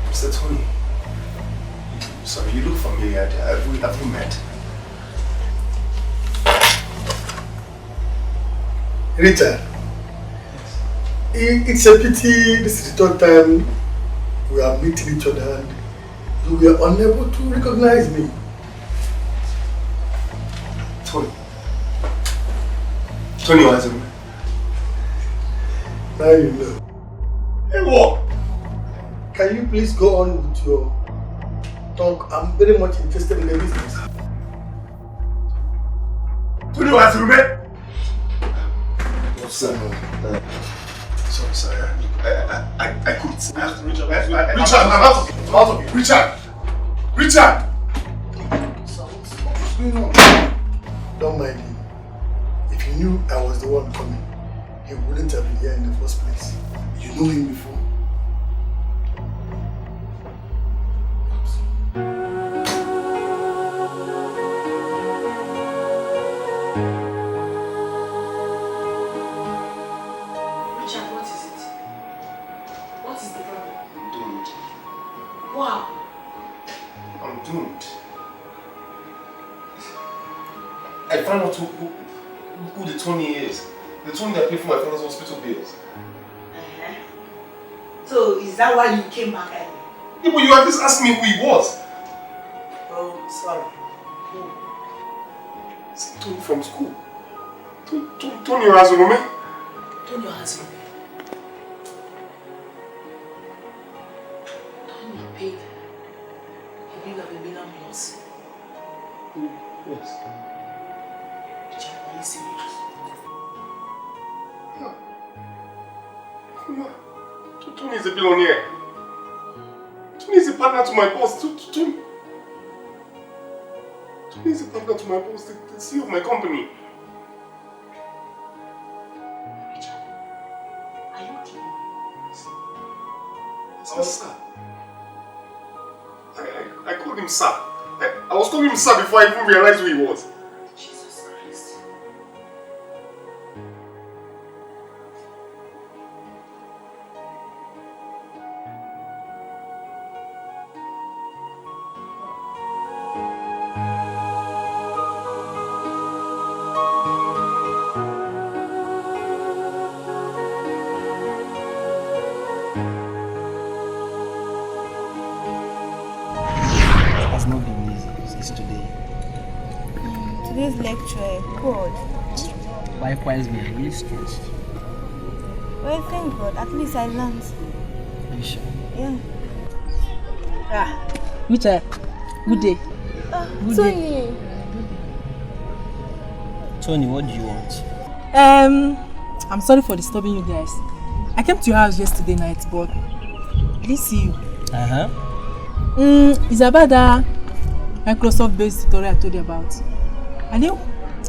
Mr. Tony. Sorry, you look familiar. Have we met? Richard, it's a pity this is the third time we are meeting each other and you were unable to recognize me. Tony wasn't. Now you know. Hey, what? Can you please go on with your talk? I'm very much interested in the business. Tony wasn't. What's that? Sorry. I couldn't. Richard, I'm out of here. Richard! What's going on? Don't mind him. If he knew I was the one coming, he wouldn't have been here in the first place. You know him before? I found out who the Tony is. The Tony that paid for my father's hospital bills. So, is that why you came back early? Yeah, but you at least asked me who he was. Oh, sorry. It's Tony from school. Tony Ohazurume. Tony Ohazurume. Tony paid a bill of $1 million plus. Yes. Are you serious? No. Tony is a billionaire. Tony is a partner to my boss. Tony is a partner to my boss, the CEO of my company. Richard, are you kidding me? Sir. I called him sir. I was calling him sir before I even realized who he was. Jesus Christ. lecture, God. Likewise, we are really stressed. Well, thank God. At least I learned. Are you sure? Yeah. Richard, good day. Good Tony. Tony, what do you want? I'm sorry for disturbing you guys. I came to your house yesterday night, but I didn't see you. It's about that Microsoft-based tutorial I told you about. I didn't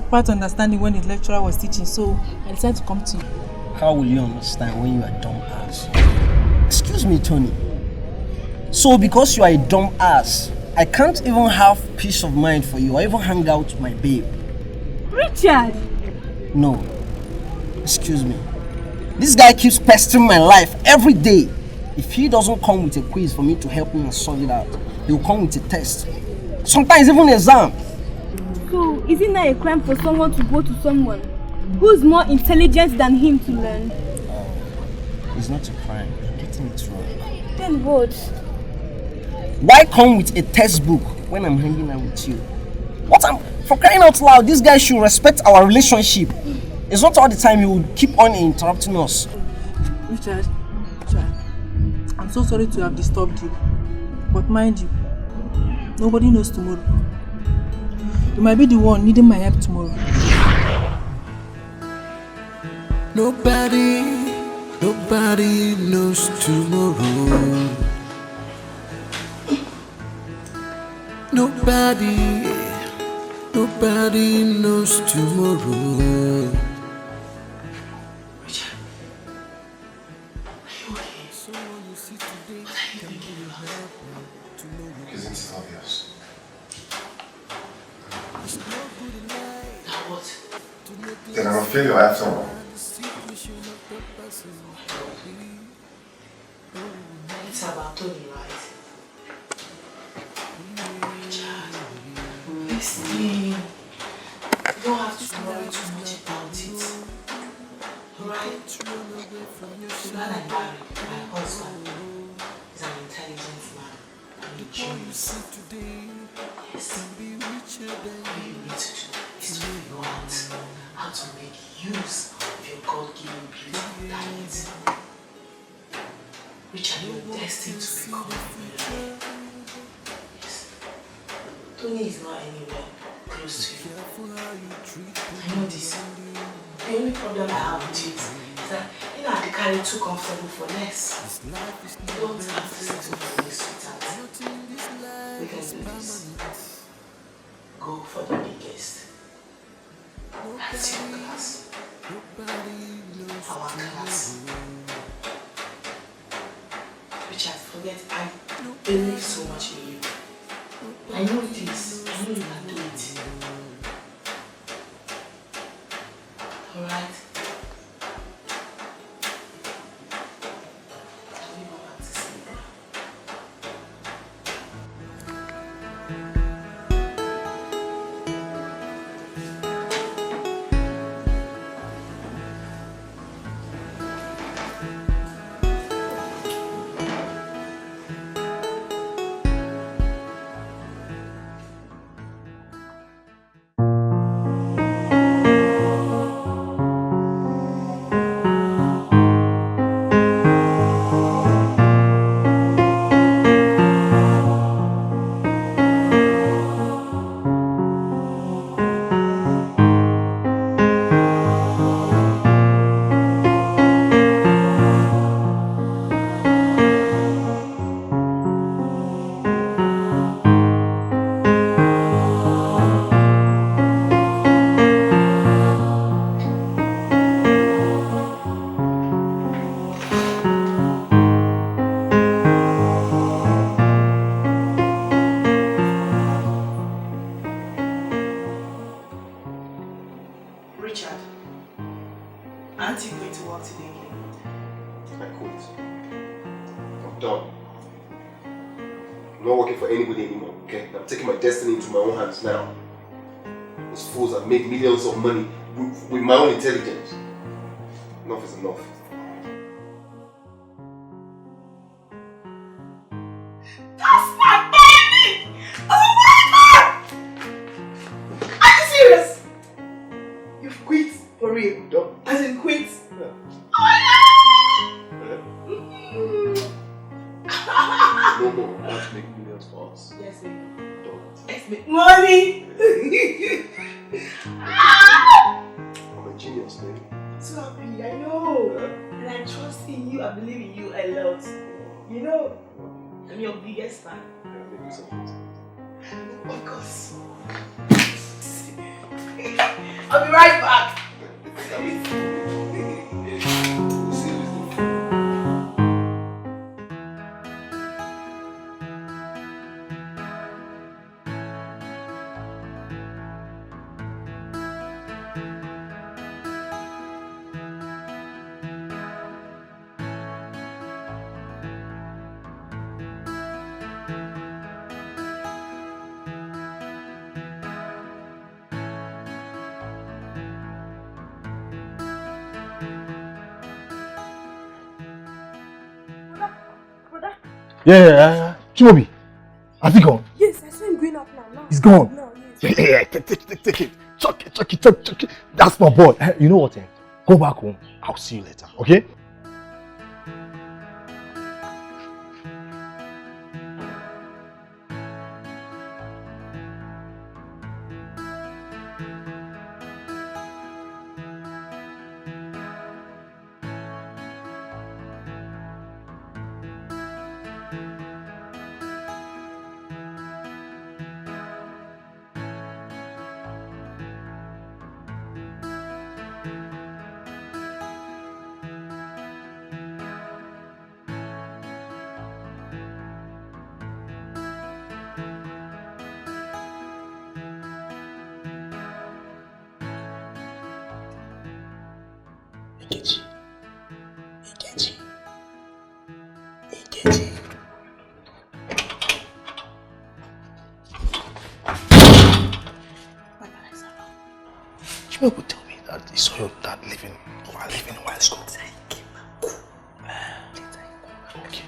quite understand it when the lecturer was teaching, so I decided to come to you. How will you understand when you are dumb ass? Excuse me, Tony. So because you are a dumb ass, I can't even have peace of mind for you or even hang out with my babe. Richard! No. Excuse me. This guy keeps pestering my life every day. If he doesn't come with a quiz for me to help him and solve it out, he'll come with a test. Sometimes even an exam. So, is it not a crime for someone to go to someone who's more intelligent than him to learn? It's not a crime. You're getting it wrong. Then what? Why come with a textbook when I'm hanging out with you? For crying out loud, this guy should respect our relationship. It's not all the time you will keep on interrupting us. Richard, I'm so sorry to have disturbed you. But mind you, nobody knows tomorrow. You might be the one needing my help tomorrow. Nobody knows tomorrow. Nobody knows tomorrow. Richard, are you okay? What are you thinking about? Isn't it obvious? Now what? Then I'm a failure after all. It's about Tony, right? Richard, listen. You don't have to worry too much about it. Alright? The man I married, my husband, is an intelligent man and a genius. Yes. All you need to do is to figure out how to make use of your God-given beauty and talent. Richard, you're destined to become a millionaire. Yes. Tony is not anywhere close to you. I know this. The only problem I have with you is that you know I carry too comfortable for less. You don't have to settle for this, sweetheart. We can do this. Go for the biggest. That's your class. Our class. Richard, forget I believe so much in you. I know this. I know you can do it. Alright? We go back to sleep. Richard, aren't you going to work today again? I quit. I'm done. I'm not working for anybody anymore, okay? I'm taking my destiny into my own hands now. Those fools have made millions of money with my own intelligence. Enough is enough. That's my baby! Oh my God! Are you serious? Done. As in quit? Yeah. Oh my God! No more. I want to make millions for us. Yes, sir. Done. Let's make money! I'm a genius, baby. So happy, I know. And I trust in you, I believe in you a lot. You know, I'm your biggest fan. Of course. I'll be right back. Yeah. Chimobi, has he gone? Yes, I saw him going up now. He's gone. No, yes. Yeah, take it. Chuck it. That's my boy. You know what? Go back home. I'll see you later, okay? Chimobi would tell me that he saw your dad leaving while at school. Okay.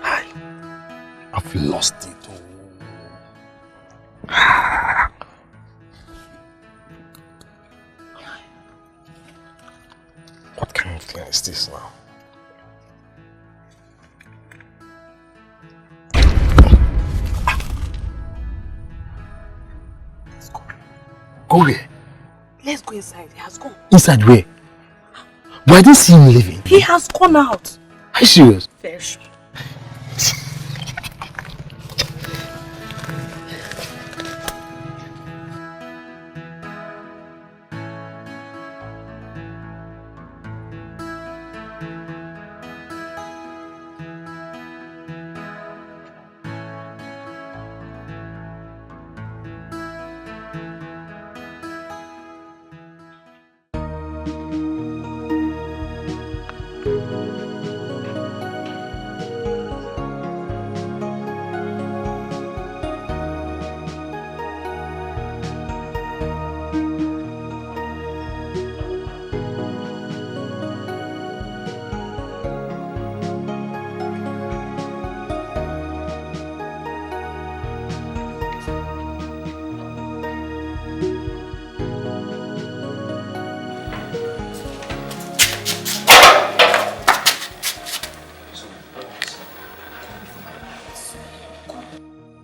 Hi. I've lost it. What kind of thing is this now? Let's go. Go where? Let's go inside. He has gone. Inside where? But I didn't see him leaving. He has gone out. Are you serious? Very sure.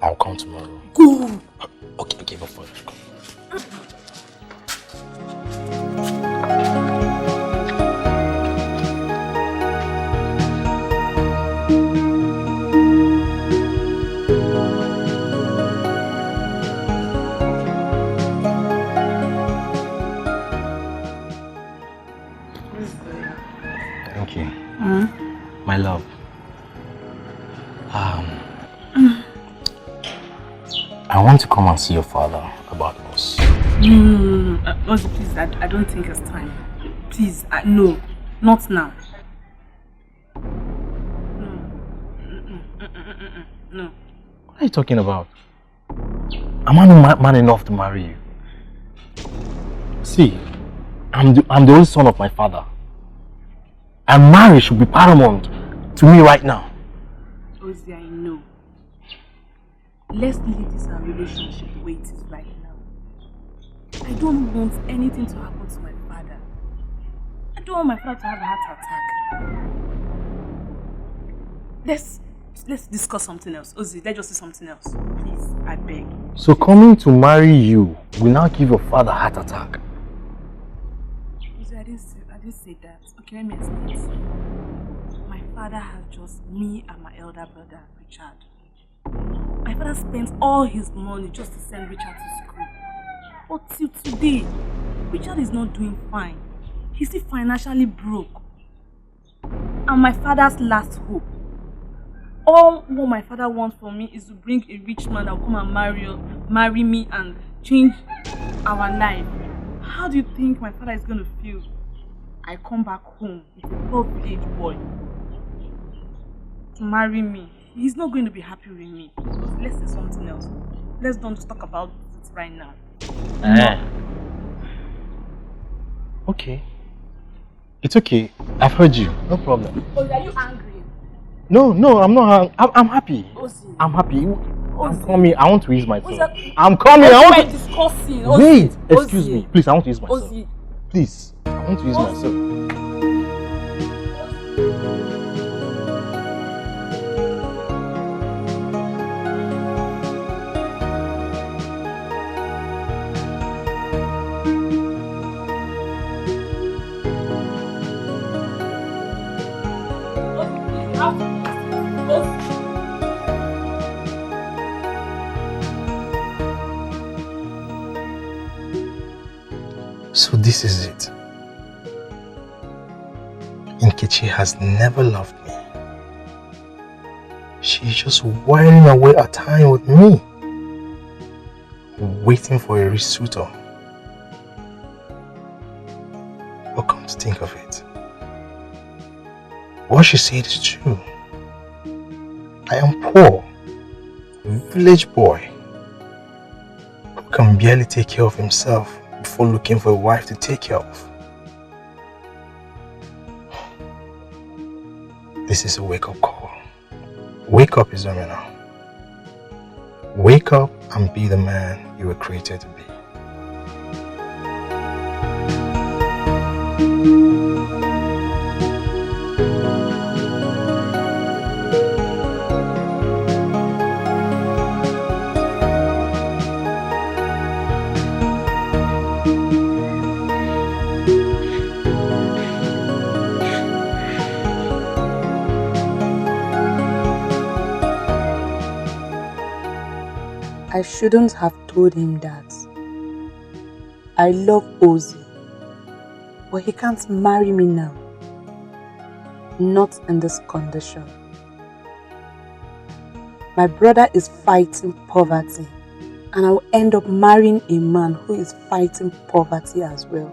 I'll come tomorrow. Go. Okay, but first. Thank you. My love. I want to come and see your father about us. No. Ozzy, please, I don't think it's time. Please, no. Not now. No. What are you talking about? Am I not man enough to marry you? See, I'm the only son of my father. And marriage should be paramount to me right now. Ozzy, I know. Let's leave this our relationship the way it is right now. I don't want anything to happen to my father. I don't want my father to have a heart attack. Let's discuss something else. Ozzy, let's just do something else. Please, I beg. So coming to marry you will now give your father a heart attack. Ozzy, I didn't say that. Okay, let me explain. My father has just me and my elder brother, Richard. My father spent all his money just to send Richard to school. But till today, Richard is not doing fine. He's still financially broke. And my father's last hope. All what my father wants from me is to bring a rich man that will come and marry me and change our life. How do you think my father is going to feel? I come back home with a poor village boy to marry me. He's not going to be happy with me. Let's say something else. Let's don't just talk about it right now. Okay. It's okay. I've heard you. No problem. Oh, are you angry? No, I'm not. I'm happy. Ozzy. I'm happy. Ozzy. I'm coming. I want to use myself. Ozzy. I'm coming. Ozzy, I want to. discussing. Wait. Ozzy. Excuse me. Please, I want to use myself. Ozzy. Please. I want to use myself. So this is it. Nkechi has never loved me. She's just whiling away her time with me, waiting for a rich suitor. But come to think of it, what she said is true. I am poor, village boy, who can barely take care of himself before looking for a wife to take care of. This is a wake-up call. Wake up, Izomina. Wake up and be the man you were created to be. I shouldn't have told him that. I love Ozzy, but he can't marry me now. Not in this condition. My brother is fighting poverty, and I'll end up marrying a man who is fighting poverty as well.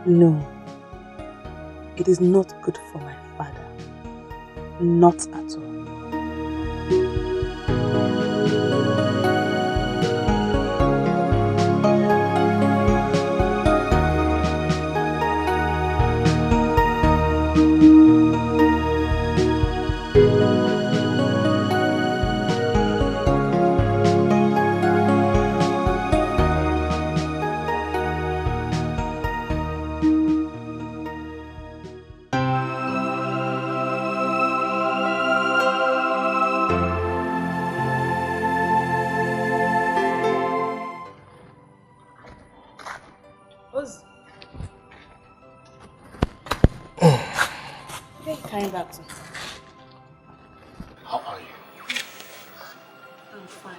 No, it is not good for my father. Not at all. Back to. How are you? I'm fine.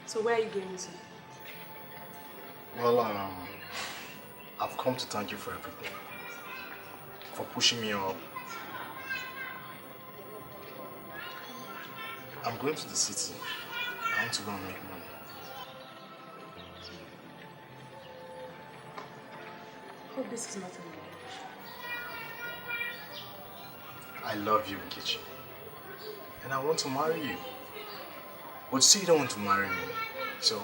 So where are you going to? Well, I've come to thank you for everything. For pushing me up. I'm going to the city. I want to go and make money. Hope this is not a lie. I love you, Nkechi. And I want to marry you. But you say you don't want to marry me. So,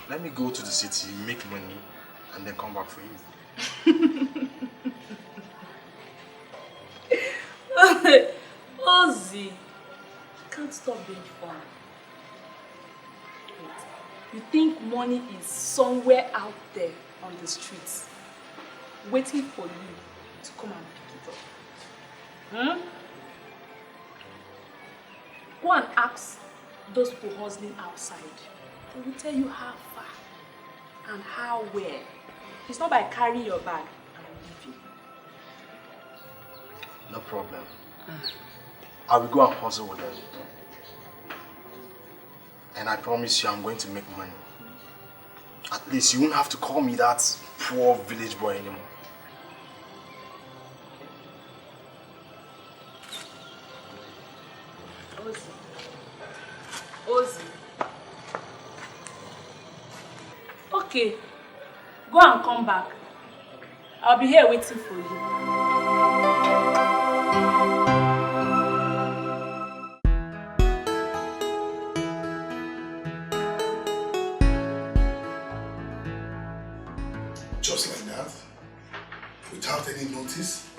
Let me go to the city, make money, and then come back for you. Ozzy, can't stop being fun. Wait, you think money is somewhere out there on the streets, waiting for you to come and pick it up? Go and ask those people hustling outside. They will tell you how far and how where. It's not by carrying your bag and leaving. No problem. I will go and hustle with them. And I promise you I'm going to make money. At least you won't have to call me that poor village boy anymore. Ozzy. Okay, go and come back. I'll be here waiting for you. Just like that, without any notice,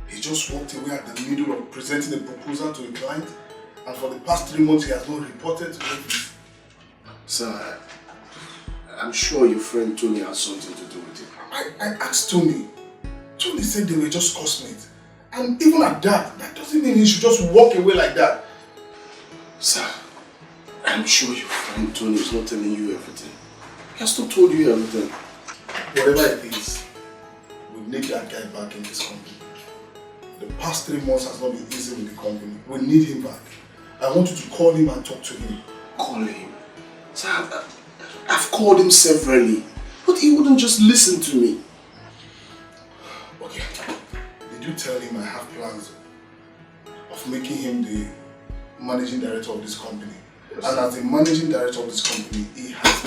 he just walked away at the middle of presenting a proposal to a client, and for the past 3 months he has not reported to the office. Sir, I'm sure your friend Tony has something to do with it. I asked Tony. Tony said they were just cosmates. And even at that doesn't mean he should just walk away like that. Sir, I'm sure your friend Tony is not telling you everything. He has not told you everything. Whatever it is, we need that guy back in this company. The past 3 months has not been easy with the company. We need him back. I want you to call him and talk to him. Call him? Sir, I've called him severally, but he wouldn't just listen to me. Okay. Did you tell him I have plans of making him the managing director of this company? Yes. And as the managing director of this company, he has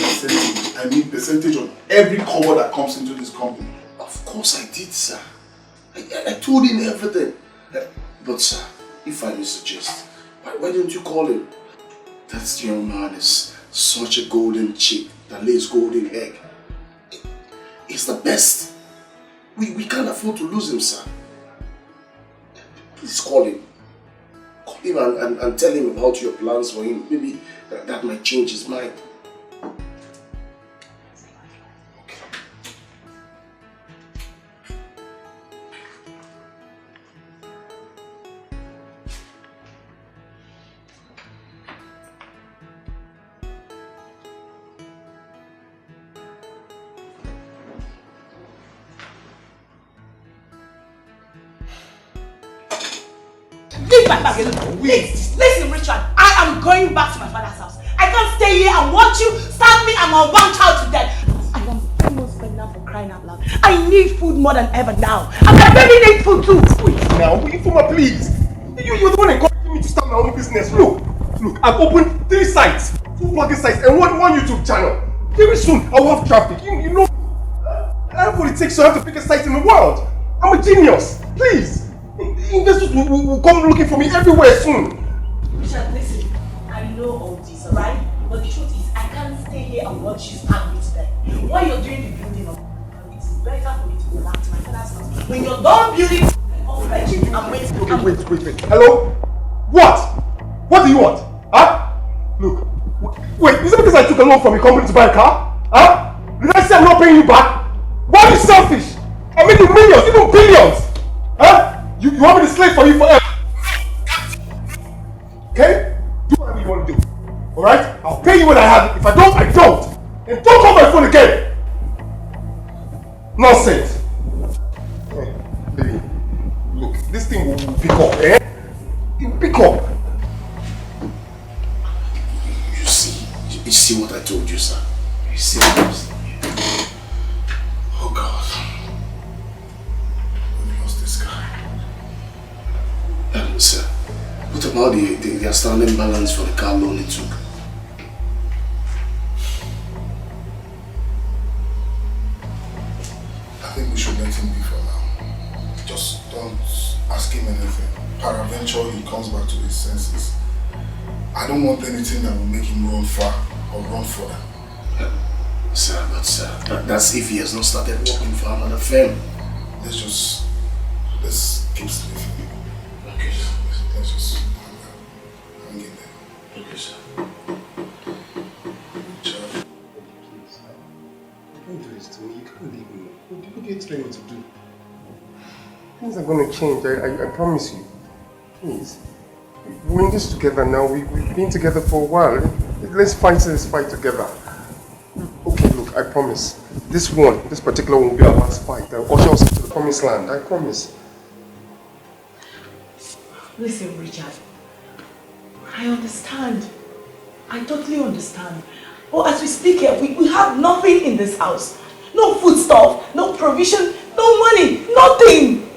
percentage on every cover that comes into this company. Of course I did, sir. I told him everything. But sir, if I may suggest, why don't you call him? That young man is such a golden chick that lays golden egg. He's the best. We can't afford to lose him, sir. Please call him. Call him and tell him about your plans for him. Maybe that might change his mind. Leave my bag alone. Listen, Richard, I am going back to my father's house. I can't stay here and watch you starve me and my one child to death. I am almost pregnant for crying out loud. I need food more than ever now. And my baby needs food too. Wait now, Ifuma, please. You're the one encouraging me to start my own business. Look, I've opened 3 sites, 2 blogging sites, and one YouTube channel. Very soon, I will have traffic. You know, everybody takes to have the biggest site in the world. I'm a genius. Please. Investors will come looking for me everywhere soon. Richard, listen. I know all this, alright? But the truth is, I can't stay here and watch you starve me to death. While you're doing the building up, it is better for me to go back to my father's house. When you're done building, I'm waiting. Okay, wait. Hello? What? What do you want? Huh? Look. Wait, is it because I took a loan from a company to buy a car? Huh? Did I say I'm not paying you back? Why are you selfish? I'm making millions, even billions. Huh? You want me to slave for you forever? Okay? Do whatever you want to do. Alright? I'll pay you when I have it. If I don't, I don't. And don't call my phone again. Nonsense. Baby, look, this thing will pick up, eh? It will pick up. You see what I told you, sir? You see what I'm saying? Oh God. We lost this guy. Sir, what about the outstanding balance for the car loan he took? I think we should let him be for now. Just don't ask him anything. Peradventure he comes back to his senses. I don't want anything that will make him run far or run further. Sir, but sir, that's if he has not started working for another firm. Let's keep sleeping. Okay, sir. Let's just hang in there. Okay, sir. Please, you can't do this to me. You can't leave me. What are you trying to do? Things are going to change. I promise you. Please. We're in this together now. We've been together for a while. Let's fight this fight together. Okay, look, I promise. This particular one will be our last fight. I'll usher us into the promised land. I promise. Listen, Richard. I understand. I totally understand. But as we speak here, we have nothing in this house. No foodstuff, no provision, no money, nothing.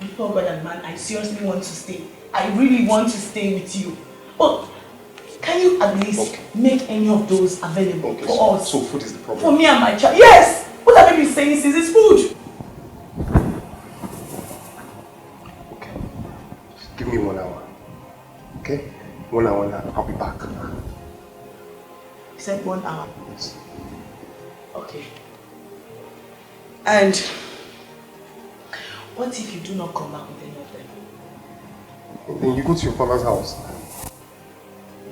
Before God and man, I seriously want to stay. I really want to stay with you. But can you at least make any of those available for us? So food is the problem? For me and my child. Yes! What have you been saying since it's food? Okay. Just give me 1 hour. Okay? 1 hour and I'll be back. You said 1 hour? Yes. Okay. And what if you do not come back with any of them? Then you go to your father's house.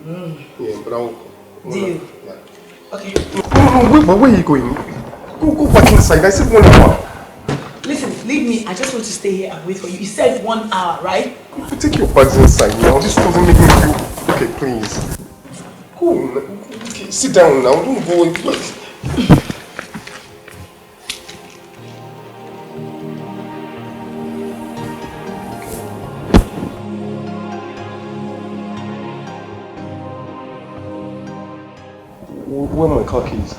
Yeah, but I'll... Deal. Yeah. Okay. No, but where are you going? Go back inside. I said 1 hour. Listen, leave me. I just want to stay here and wait for you. You said 1 hour, right? If you take your bags inside now, this doesn't make me feel... Okay, please. Go. Okay, sit down now. Don't go and... Where are my car keys?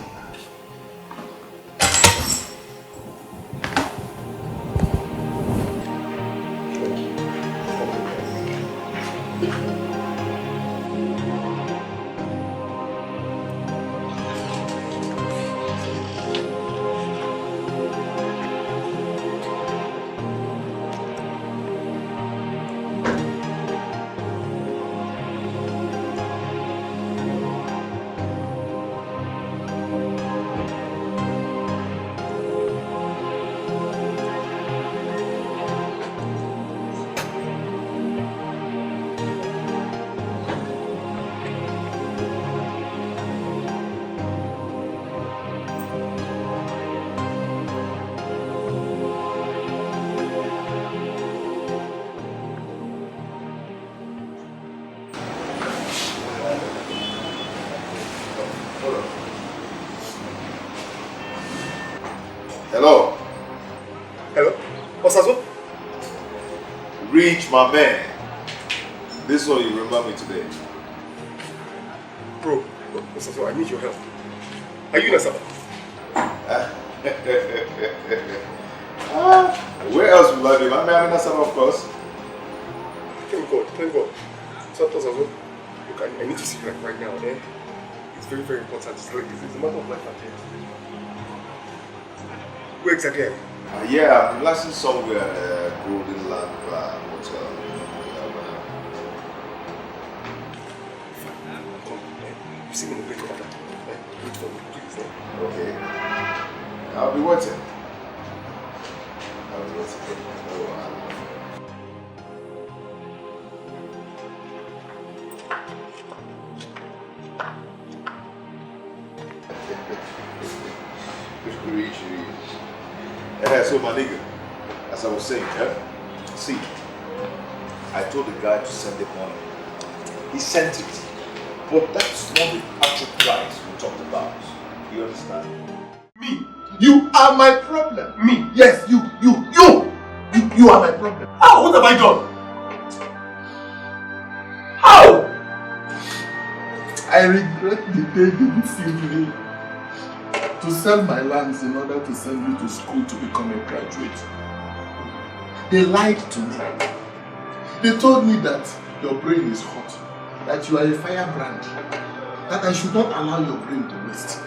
Hello? Hello? What's that? Reach my man. This one you remember me today. Bro, what's that? I need your help. Are you in Asaba? Where else will I be? I'm in Asaba, of course. Thank God. So, look, I need to see you right now, eh? It's very, very important. It's a matter of life and death. Where exactly are you? Yeah, I'm relaxing somewhere at Golden Land Hotel. Come, you see me in the great order. Wait for me, please. Okay. I'll be waiting. Reach. So my nigga, as I was saying, see, I told the guy to send the money. He sent it. But that's not the actual price we talked about. You understand? Me? You are my problem. Me? Yes, you are my problem. How? What have I done? How? I regret the day they deceived me to sell my lands in order to send you to school to become a graduate. They lied to me. They told me that your brain is hot, that you are a firebrand, that I should not allow your brain to waste.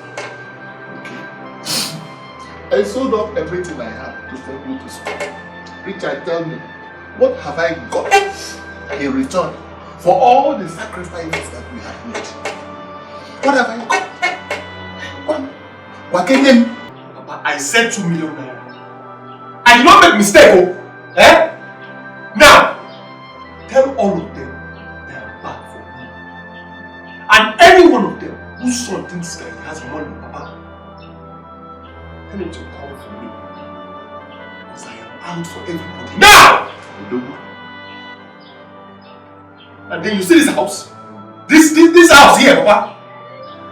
Okay. I sold off everything I had to send you to school. Richard, tell me, what have I got in return for all the sacrifices that we have made? What have I got? Wakenen. Papa, I said 2 million naira. I did not make mistake, oh. Eh? Now, tell all of them they are bad for me. And any one of them whose son thinks that he has money, Papa, tell him to come for me. Because I am out for everybody. Now! And then you see this house? This house here, Papa?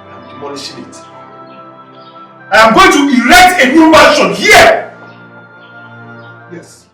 I'm demolishing it. I am going to erect a new mansion here! Yes.